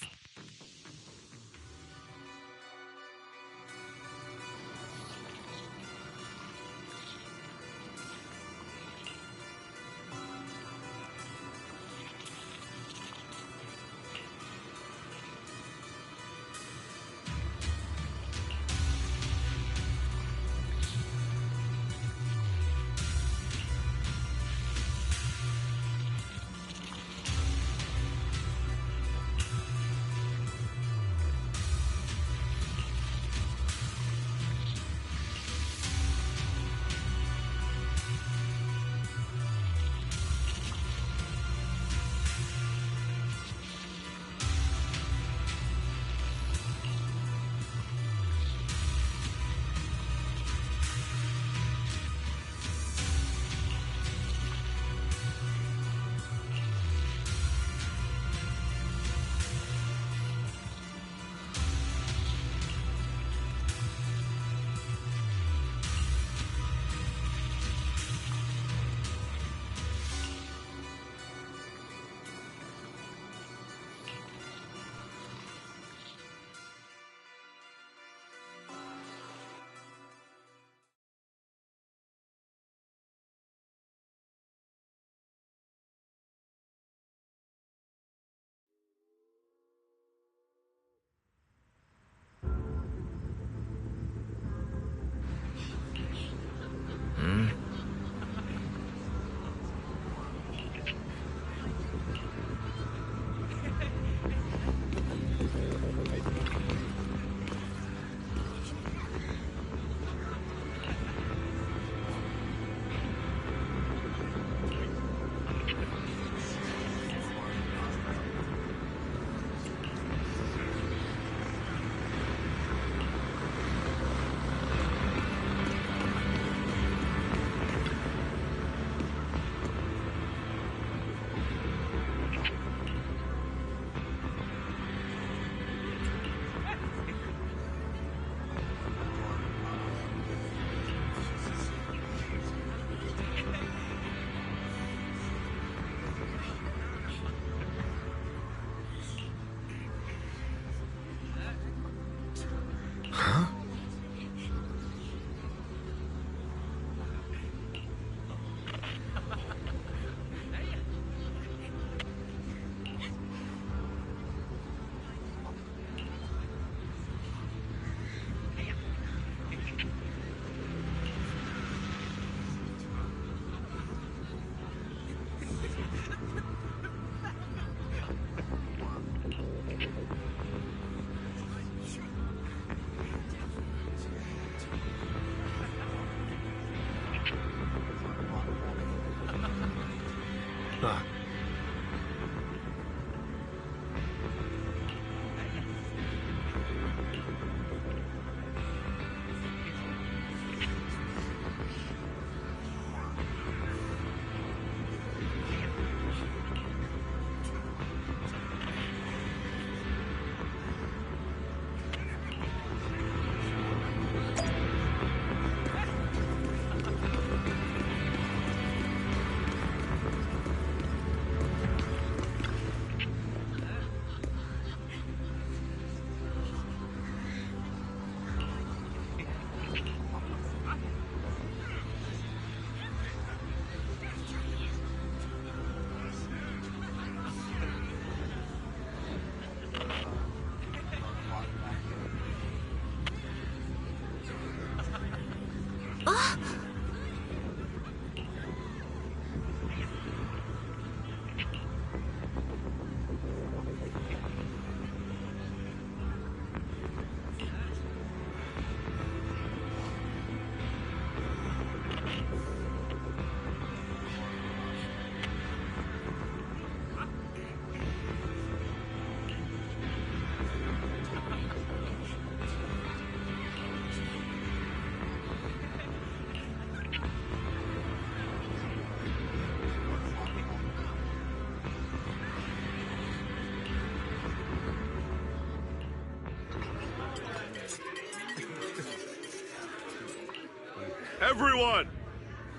Everyone!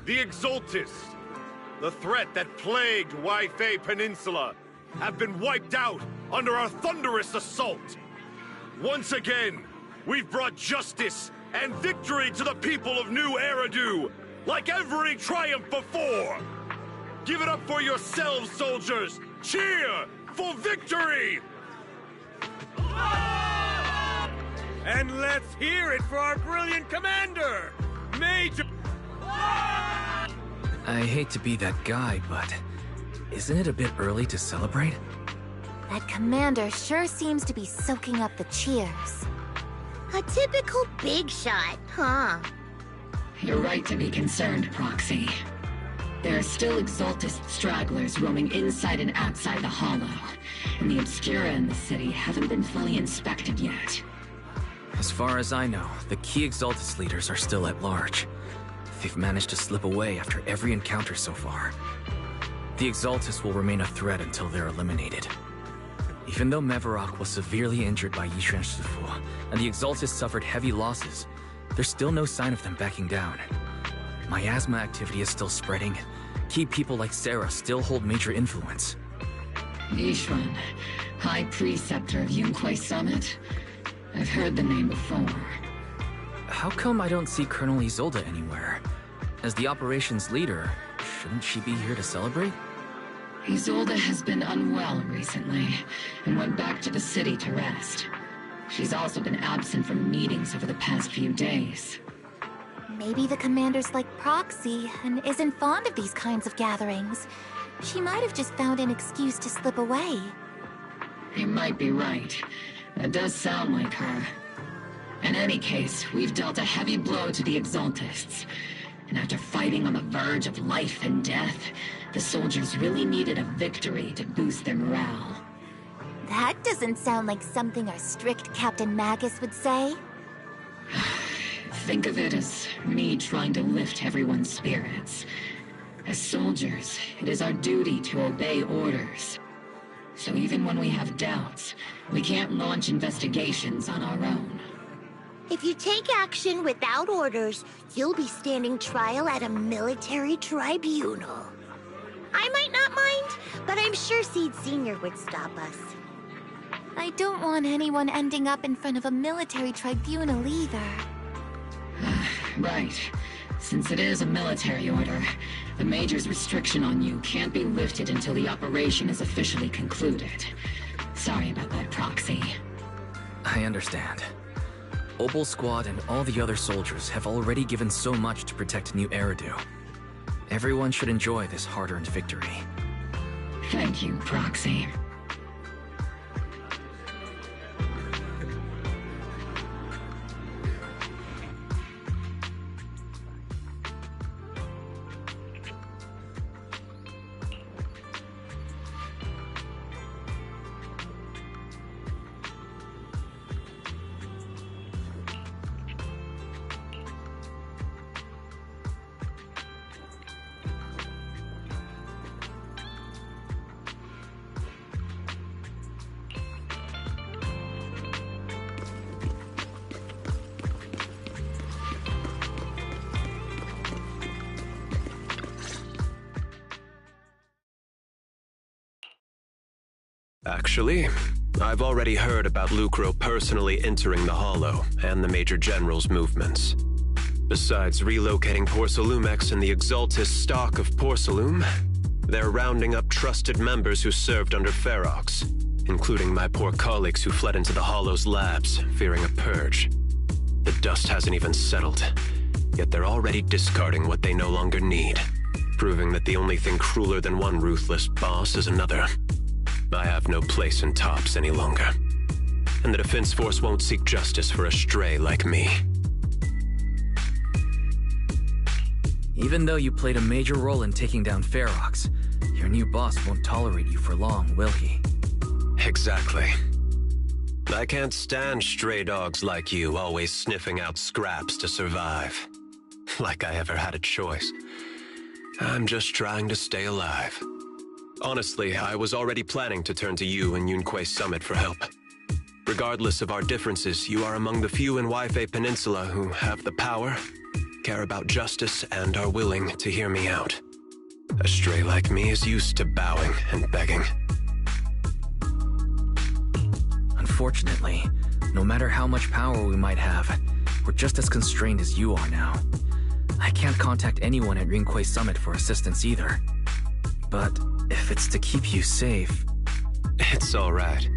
The Exaltists, the threat that plagued Waifei Peninsula, have been wiped out under our thunderous assault. Once again, we've brought justice and victory to the people of New Eridu, like every triumph before. Give it up for yourselves, soldiers! Cheer for victory! And let's hear it for our brilliant commander, Major... I hate to be that guy, but isn't it a bit early to celebrate? That commander sure seems to be soaking up the cheers. A typical big shot, huh? You're right to be concerned, Proxy. There are still Exaltist stragglers roaming inside and outside the Hollow, and the Obscura in the city haven't been fully inspected yet. As far as I know, the key Exaltist leaders are still at large. They've managed to slip away after every encounter so far. The Exaltists will remain a threat until they're eliminated. Even though Mevarok was severely injured by Yishan Shifu, and the Exaltists suffered heavy losses, there's still no sign of them backing down. Miasma activity is still spreading. Key people like Sarah still hold major influence. Yishuan, High Preceptor of Yunquai Summit? I've heard the name before. How come I don't see Colonel Isolde anywhere? As the operations leader, shouldn't she be here to celebrate? Isolde has been unwell recently, and went back to the city to rest. She's also been absent from meetings over the past few days. Maybe the commander's like Proxy, and isn't fond of these kinds of gatherings. She might have just found an excuse to slip away. You might be right. That does sound like her. In any case, we've dealt a heavy blow to the Exaltists. And after fighting on the verge of life and death, the soldiers really needed a victory to boost their morale. That doesn't sound like something our strict Captain Magus would say. Think of it as me trying to lift everyone's spirits. As soldiers, it is our duty to obey orders. So even when we have doubts, we can't launch investigations on our own. If you take action without orders, you'll be standing trial at a military tribunal. I might not mind, but I'm sure Seed Sr. would stop us. I don't want anyone ending up in front of a military tribunal either. Right. Since it is a military order, the Major's restriction on you can't be lifted until the operation is officially concluded. Sorry about that, Proxy. I understand. Opal Squad and all the other soldiers have already given so much to protect New Eridu. Everyone should enjoy this hard-earned victory. Thank you, Proxy. Actually, I've already heard about Lucro personally entering the Hollow and the Major General's movements. Besides relocating Porcelumex and the Exaltist stock of Porcelume, they're rounding up trusted members who served under Ferox, including my poor colleagues who fled into the Hollow's labs, fearing a purge. The dust hasn't even settled, yet they're already discarding what they no longer need, proving that the only thing crueler than one ruthless boss is another. I have no place in Tops any longer. And the Defense Force won't seek justice for a stray like me. Even though you played a major role in taking down Ferox, your new boss won't tolerate you for long, will he? Exactly. I can't stand stray dogs like you always sniffing out scraps to survive. Like I ever had a choice. I'm just trying to stay alive. Honestly, I was already planning to turn to you and Yunquai Summit for help. Regardless of our differences, you are among the few in Waifei Peninsula who have the power care about justice, and are willing to hear me out. A stray like me is used to bowing and begging. Unfortunately, no matter how much power we might have, we're just as constrained as you are now. I can't contact anyone at Rinquay Summit for assistance either. But if it's to keep you safe... It's all right.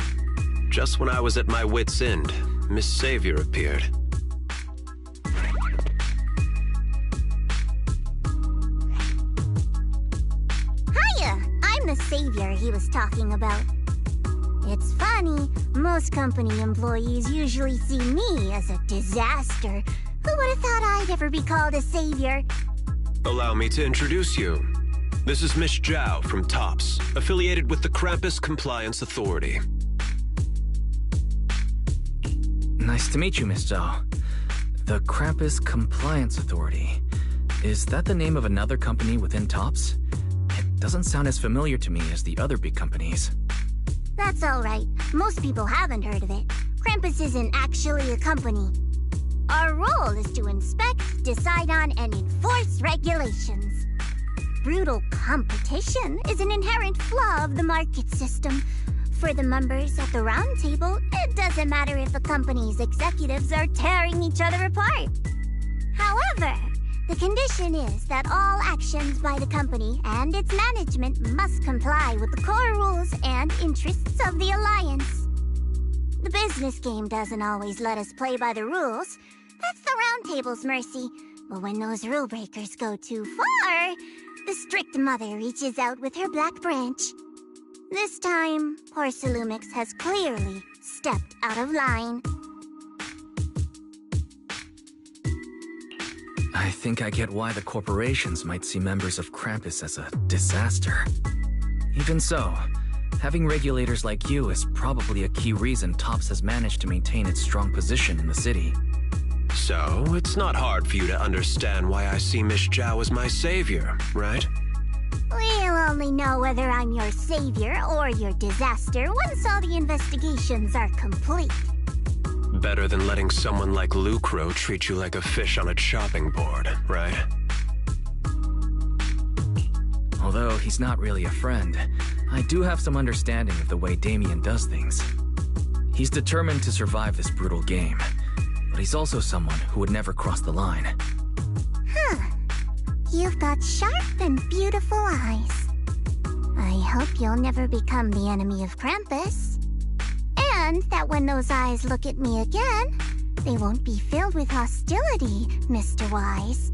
Just when I was at my wit's end, Miss Savior appeared. Hiya! I'm the savior he was talking about. It's funny, most company employees usually see me as a disaster. Who would have thought I'd ever be called a savior? Allow me to introduce you. This is Miss Zhao from TOPS, affiliated with the Krampus Compliance Authority. Nice to meet you, Miss Zhao. The Krampus Compliance Authority. Is that the name of another company within TOPS? It doesn't sound as familiar to me as the other big companies. That's alright. Most people haven't heard of it. Krampus isn't actually a company. Our role is to inspect, decide on, and enforce regulations. Brutal competition is an inherent flaw of the market system. For the members at the round table, it doesn't matter if a company's executives are tearing each other apart. However, the condition is that all actions by the company and its management must comply with the core rules and interests of the Alliance. The business game doesn't always let us play by the rules. That's the round table's mercy. But when those rule breakers go too far, the strict mother reaches out with her black branch. This time, poor Salumix has clearly stepped out of line. I think I get why the corporations might see members of Krampus as a disaster. Even so, having regulators like you is probably a key reason TOPS has managed to maintain its strong position in the city. So, it's not hard for you to understand why I see Miss Zhao as my savior, right? We'll only know whether I'm your savior or your disaster once all the investigations are complete. Better than letting someone like Lucro treat you like a fish on a chopping board, right? Although he's not really a friend, I do have some understanding of the way Damien does things. He's determined to survive this brutal game, but he's also someone who would never cross the line. Huh. You've got sharp and beautiful eyes. I hope you'll never become the enemy of Krampus. And that when those eyes look at me again, they won't be filled with hostility, Mr. Wise.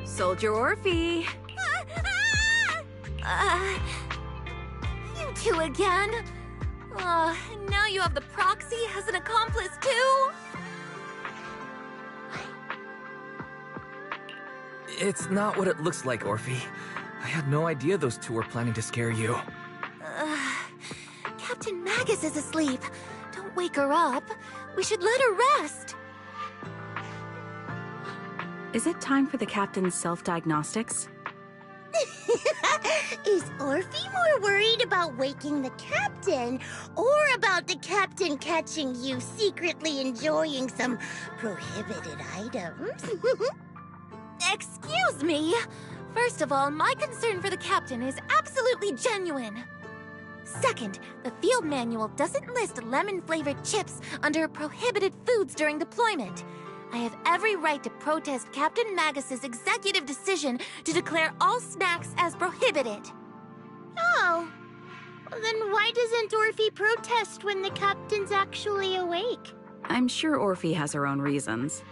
Soldier Orphe! You two again? Now you have the proxy as an accomplice too? It's not what it looks like, Orphe. I had no idea those two were planning to scare you. Captain Magus is asleep. Don't wake her up. We should let her rest. Is it time for the captain's self-diagnostics? Is Orphe more worried about waking the captain, or about the captain catching you secretly enjoying some prohibited items? Excuse me! First of all, my concern for the captain is absolutely genuine. Second, the field manual doesn't list lemon-flavored chips under prohibited foods during deployment. I have every right to protest Captain Magus's executive decision to declare all snacks as prohibited. Oh. Well, then why doesn't Orphe protest when the captain's actually awake? I'm sure Orphe has her own reasons.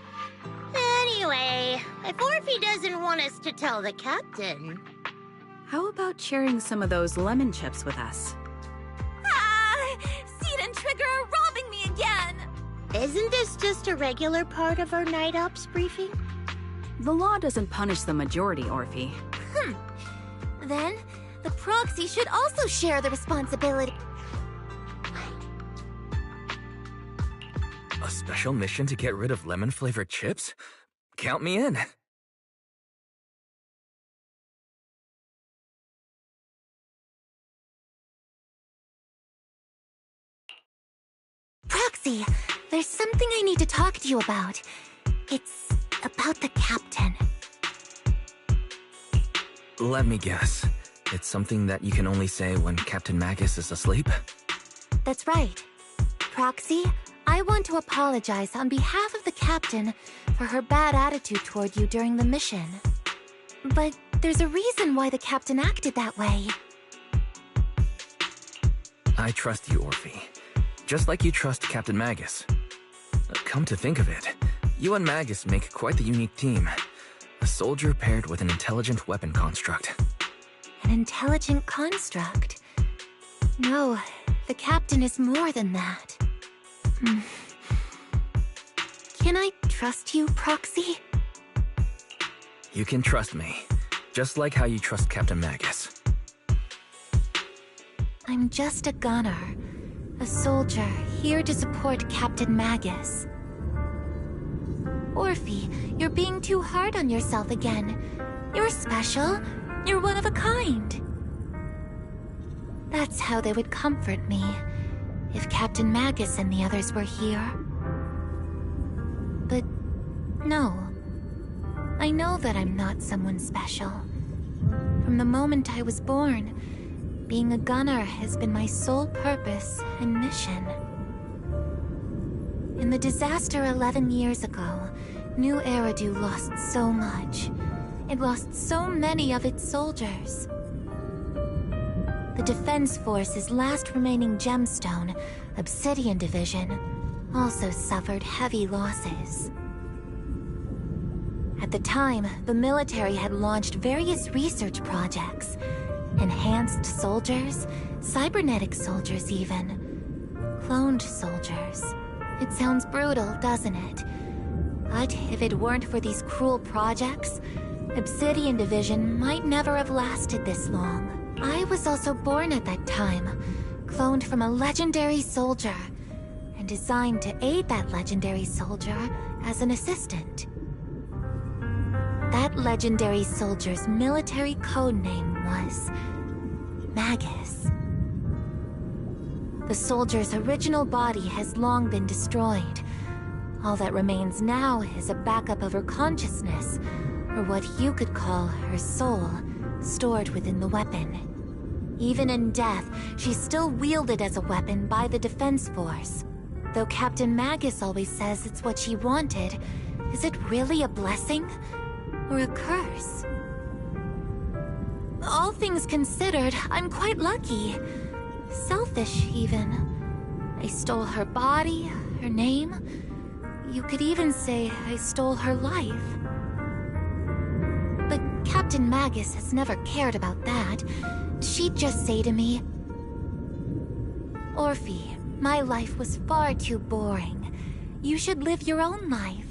Anyway, if Orphe doesn't want us to tell the captain... How about sharing some of those lemon chips with us? Ah! Seed and Trigger are robbing me again! Isn't this just a regular part of our night ops briefing? The law doesn't punish the majority, Orphe. Then, the proxy should also share the responsibility. A special mission to get rid of lemon-flavored chips? Count me in. Proxy, there's something I need to talk to you about. It's about the captain. Let me guess. It's something that you can only say when Captain Magus is asleep? That's right. Proxy, I want to apologize on behalf of the captain for her bad attitude toward you during the mission. But there's a reason why the captain acted that way. I trust you, Orphe. Just like you trust Captain Magus. Come to think of it, you and Magus make quite the unique team. A soldier paired with an intelligent weapon construct. An intelligent construct? No, the captain is more than that. Can I trust you, Proxy? You can trust me, just like how you trust Captain Magus. I'm just a gunner. A soldier, here to support Captain Magus. Orphe, you're being too hard on yourself again. You're special. You're one of a kind. That's how they would comfort me, if Captain Magus and the others were here. But no. I know that I'm not someone special. From the moment I was born, being a gunner has been my sole purpose and mission. In the disaster 11 years ago, New Eridu lost so much. It lost so many of its soldiers. The Defense Force's last remaining gemstone, Obsidian Division, also suffered heavy losses. At the time, the military had launched various research projects. Enhanced soldiers, cybernetic soldiers even. Cloned soldiers. It sounds brutal, doesn't it? But if it weren't for these cruel projects, Obsidian Division might never have lasted this long. I was also born at that time, cloned from a legendary soldier, and designed to aid that legendary soldier as an assistant. That legendary soldier's military codename was Magus. The soldier's original body has long been destroyed. All that remains now is a backup of her consciousness, or what you could call her soul, stored within the weapon. Even in death, she's still wielded as a weapon by the Defense Force. Though Captain Magus always says it's what she wanted, is it really a blessing? Or a curse? All things considered, I'm quite lucky. Selfish, even. I stole her body, her name. You could even say I stole her life. But Captain Magus has never cared about that. She'd just say to me, Orphe, my life was far too boring. You should live your own life.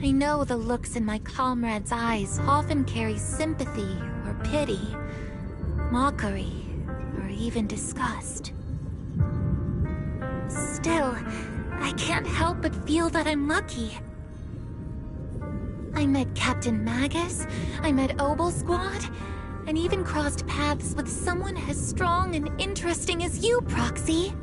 I know the looks in my comrades' eyes often carry sympathy or pity, mockery, or even disgust. Still, I can't help but feel that I'm lucky. I met Captain Magus, I met Obel Squad, and even crossed paths with someone as strong and interesting as you, Proxy.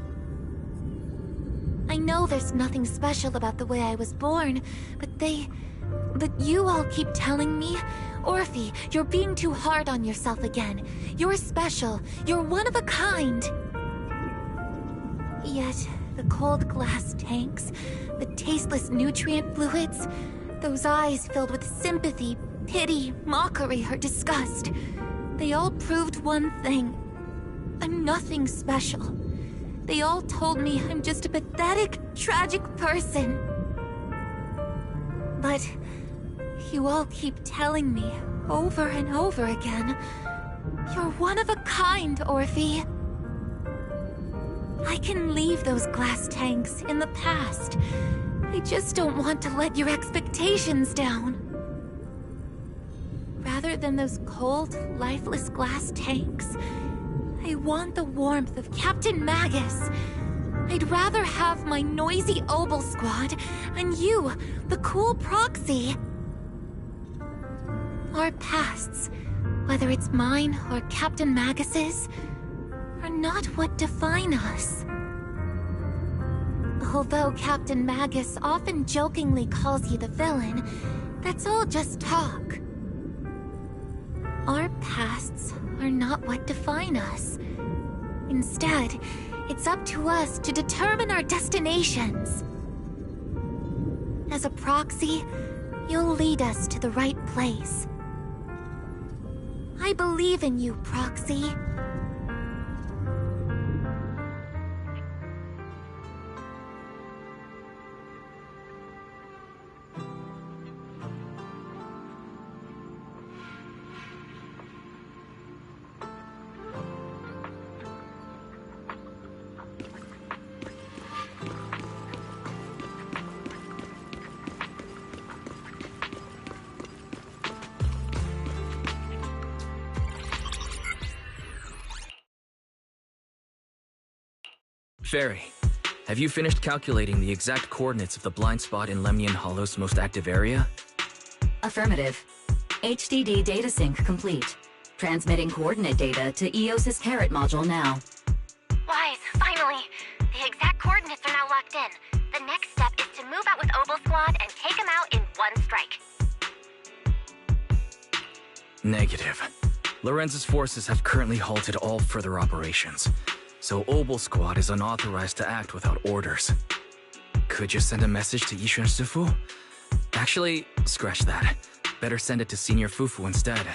I know there's nothing special about the way I was born, but you all keep telling me, Orphe, you're being too hard on yourself again. You're special. You're one of a kind. Yet, the cold glass tanks, the tasteless nutrient fluids, those eyes filled with sympathy, pity, mockery, or disgust, they all proved one thing. I'm nothing special. They all told me I'm just a pathetic, tragic person. But you all keep telling me, over and over again, you're one of a kind, Orphe. I can leave those glass tanks in the past. I just don't want to let your expectations down. Rather than those cold, lifeless glass tanks, I want the warmth of Captain Magus. I'd rather have my noisy Obel Squad and you, the cool Proxy. Our pasts, whether it's mine or Captain Magus's, are not what define us. Although Captain Magus often jokingly calls you the villain, that's all just talk. Our pasts are not what define us. Instead, it's up to us to determine our destinations. As a Proxy, you'll lead us to the right place. I believe in you, Proxy. Fairy, have you finished calculating the exact coordinates of the blind spot in Lemnian Hollow's most active area? Affirmative. HDD data sync complete. Transmitting coordinate data to EOS's Carrot module now. Wise, finally! The exact coordinates are now locked in. The next step is to move out with Obel Squad and take them out in one strike. Negative. Lorenz's forces have currently halted all further operations, so Obel Squad is unauthorized to act without orders. Could you send a message to Yixuan Sifu? Actually, scratch that. Better send it to Senior Fufu instead.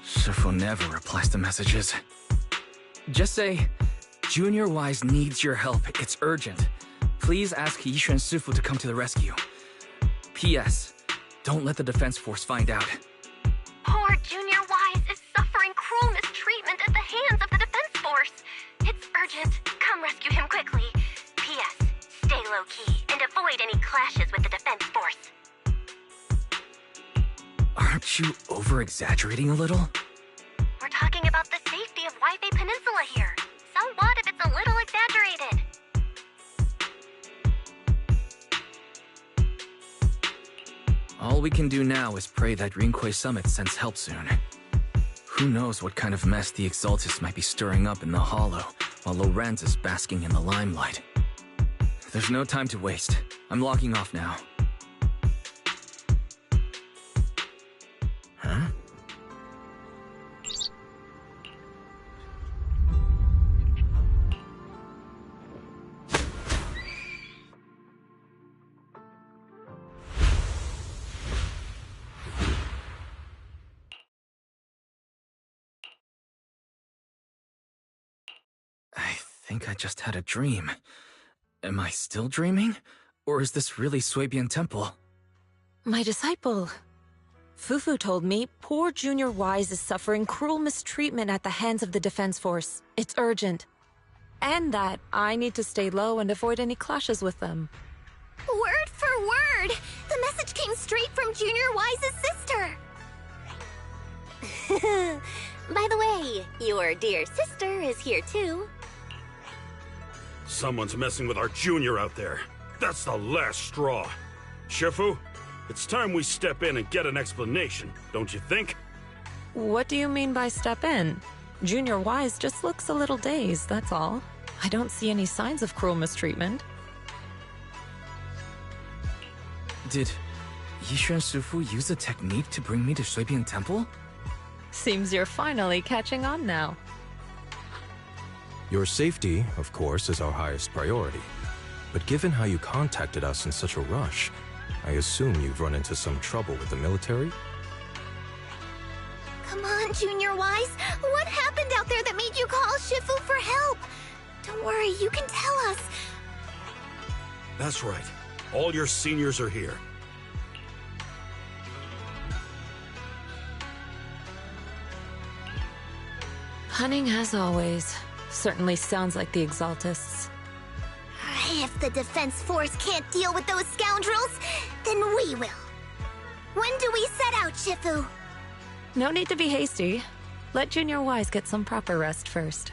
Sifu never replies to messages. Just say, Junior Wise needs your help. It's urgent. Please ask Yixuan Sifu to come to the rescue. P.S. Don't let the defense force find out. Poor Junior Wise is suffering cruel mistreatment at the hands of the defense force. It's urgent. Come rescue him quickly. P.S. Stay low-key and avoid any clashes with the defense force. Aren't you over-exaggerating a little? We're talking about the safety of Waifei Peninsula here. So what if it's a little exaggerated? All we can do now is pray that Rinquei Summit sends help soon. Who knows what kind of mess the Exaltists might be stirring up in the Hollow, while Lorenz is basking in the limelight. There's no time to waste. I'm logging off now. Huh? I think I just had a dream. Am I still dreaming? Or is this really Suibian Temple? My disciple. Fufu told me poor Junior Wise is suffering cruel mistreatment at the hands of the defense force. It's urgent. And that I need to stay low and avoid any clashes with them. Word for word! The message came straight from Junior Wise's sister! By the way, your dear sister is here too. Someone's messing with our junior out there. That's the last straw. Shifu, It's time we step in and get an explanation, don't you think? What do you mean by step in? Junior Wise just looks a little dazed, that's all. I don't see any signs of cruel mistreatment. Did Yishuan Shifu use a technique to bring me to Shuibian Temple? Seems you're finally catching on now. Your safety, of course, is our highest priority. But given how you contacted us in such a rush, I assume you've run into some trouble with the military? Come on, Junior Wise. What happened out there that made you call Shifu for help? Don't worry, you can tell us. That's right. All your seniors are here. Cunning as always. Certainly sounds like the Exaltists. If the defense force can't deal with those scoundrels, then we will. When do we set out, Shifu? No need to be hasty. Let Junior Wise get some proper rest first.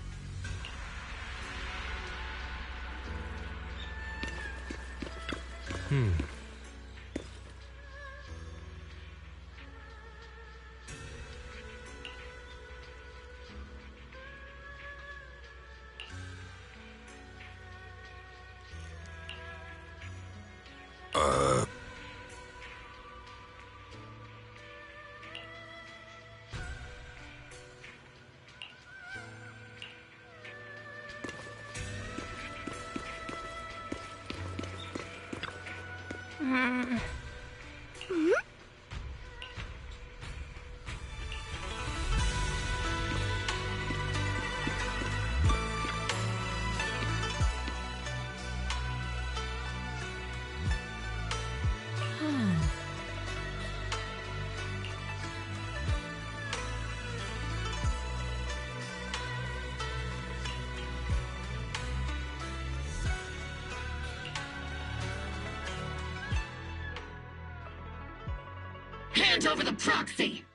Hand over the proxy!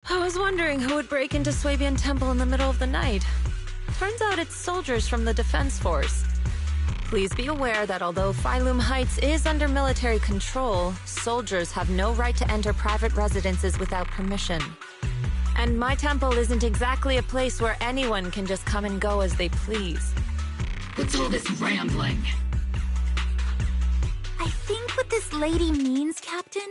I was wondering who would break into Swabian Temple in the middle of the night. Turns out it's soldiers from the Defense Force. Please be aware that although Phylum Heights is under military control, soldiers have no right to enter private residences without permission. And my temple isn't exactly a place where anyone can just come and go as they please. What's all this rambling? I think what this lady means, Captain,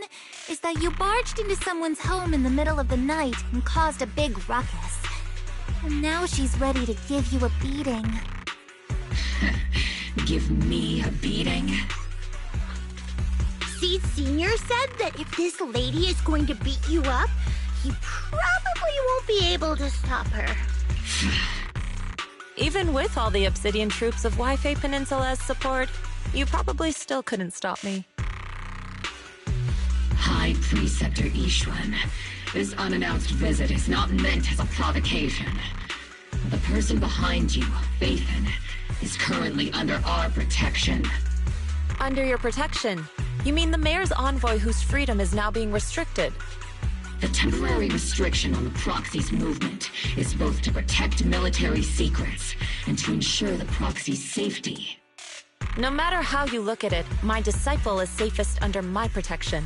is that you barged into someone's home in the middle of the night and caused a big ruckus. And now she's ready to give you a beating. Give me a beating? Seed Sr. said that if this lady is going to beat you up, he probably won't be able to stop her. Even with all the Obsidian troops of Wi-Fi Peninsula's support, you probably still couldn't stop me. High Preceptor Yishuan, this unannounced visit is not meant as a provocation. The person behind you, Phaethon, is currently under our protection. Under your protection? You mean the mayor's envoy whose freedom is now being restricted? The temporary restriction on the proxy's movement is both to protect military secrets and to ensure the proxy's safety. No matter how you look at it, my disciple is safest under my protection.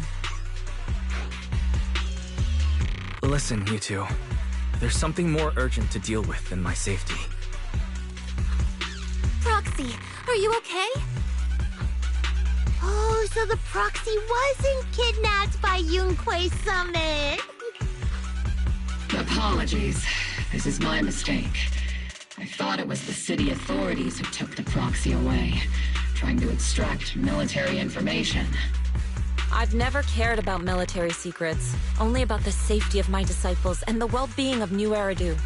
Listen, you two. There's something more urgent to deal with than my safety. Proxy, are you okay? Oh, so the proxy wasn't kidnapped by Yunquei Summit. Apologies. This is my mistake. I thought it was the city authorities who took the proxy away, trying to extract military information. I've never cared about military secrets, only about the safety of my disciples and the well-being of New Eridu.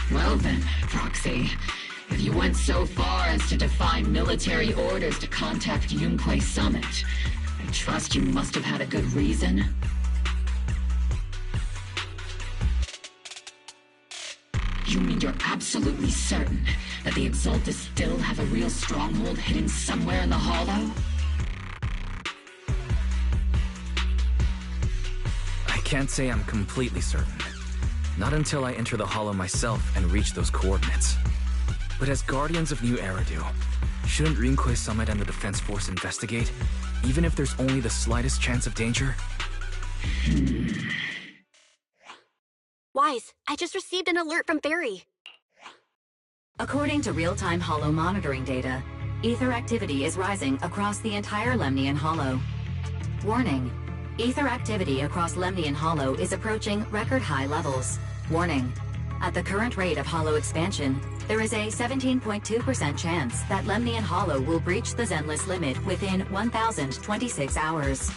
Well then, Proxy, if you went so far as to defy military orders to contact Yunquei Summit, I trust you must have had a good reason. You mean you're absolutely certain that the Exaltists still have a real stronghold hidden somewhere in the Hollow? I can't say I'm completely certain. Not until I enter the Hollow myself and reach those coordinates. But as guardians of New Eridu, shouldn't Rinkwei Summit and the Defense Force investigate, even if there's only the slightest chance of danger? Wise, I just received an alert from Barry. According to real-time Hollow monitoring data, ether activity is rising across the entire Lemnian Hollow. Warning. Ether activity across Lemnian Hollow is approaching record-high levels. Warning. At the current rate of Hollow expansion, there is a 17.2% chance that Lemnian Hollow will breach the Zenless limit within 1,026 hours.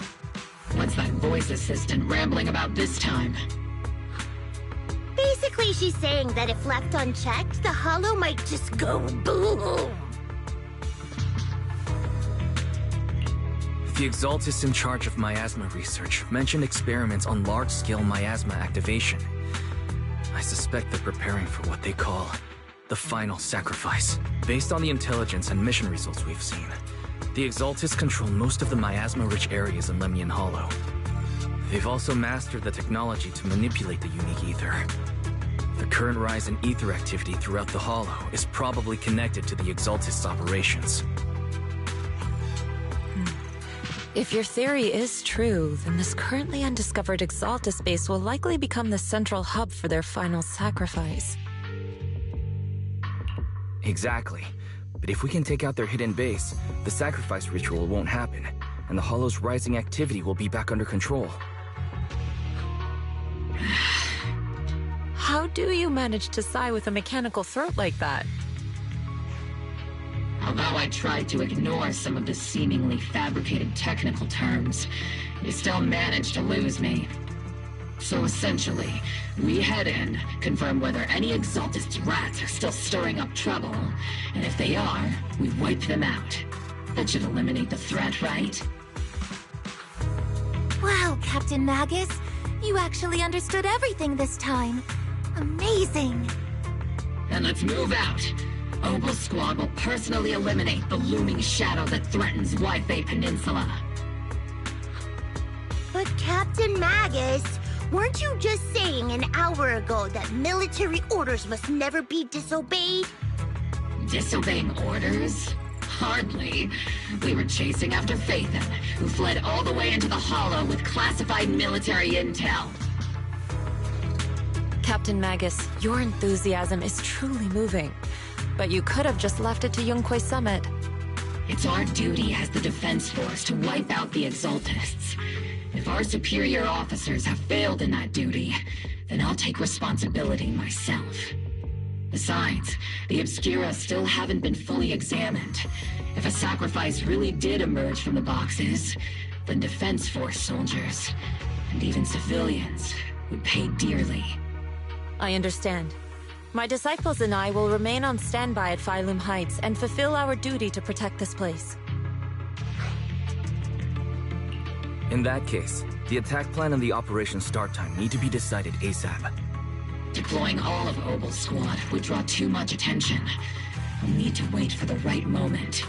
What's that voice assistant rambling about this time? Basically, she's saying that if left unchecked, the Hollow might just go boom. The Exaltists in charge of miasma research mentioned experiments on large-scale miasma activation. I suspect they're preparing for what they call the final sacrifice. Based on the intelligence and mission results we've seen, the Exaltists control most of the miasma-rich areas in Lemnian Hollow. They've also mastered the technology to manipulate the unique ether. The current rise in ether activity throughout the Hollow is probably connected to the Exaltists' operations. If your theory is true, then this currently undiscovered Exaltus base will likely become the central hub for their final sacrifice. Exactly. But if we can take out their hidden base, the sacrifice ritual won't happen, and the Hollow's rising activity will be back under control. How do you manage to sigh with a mechanical throat like that? Although I tried to ignore some of the seemingly fabricated technical terms, you still managed to lose me. So essentially, we head in, confirm whether any Exaltist rats are still stirring up trouble, and if they are, we wipe them out. That should eliminate the threat, right? Wow, Captain Magus. You actually understood everything this time. Amazing. Then let's move out. Opal Squad will personally eliminate the looming shadow that threatens Wi-Fi Peninsula. But Captain Magus, weren't you just saying an hour ago that military orders must never be disobeyed? Disobeying orders? Hardly. We were chasing after Phaethon, who fled all the way into the Hollow with classified military intel. Captain Magus, your enthusiasm is truly moving. But you could have just left it to Yunkwei Summit. It's our duty as the Defense Force to wipe out the Exaltists. If our superior officers have failed in that duty, then I'll take responsibility myself. Besides, the Obscura still haven't been fully examined. If a sacrifice really did emerge from the boxes, then Defense Force soldiers, and even civilians, would pay dearly. I understand. My disciples and I will remain on standby at Phylum Heights and fulfill our duty to protect this place. In that case, the attack plan and the operation start time need to be decided ASAP. Deploying all of Opal Squad would draw too much attention. We'll need to wait for the right moment.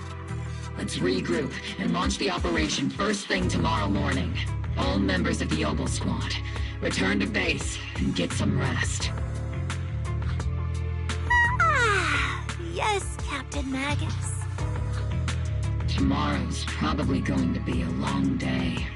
Let's regroup and launch the operation first thing tomorrow morning. All members of the Opal Squad, return to base and get some rest. Yes, Captain Magus. Tomorrow's probably going to be a long day.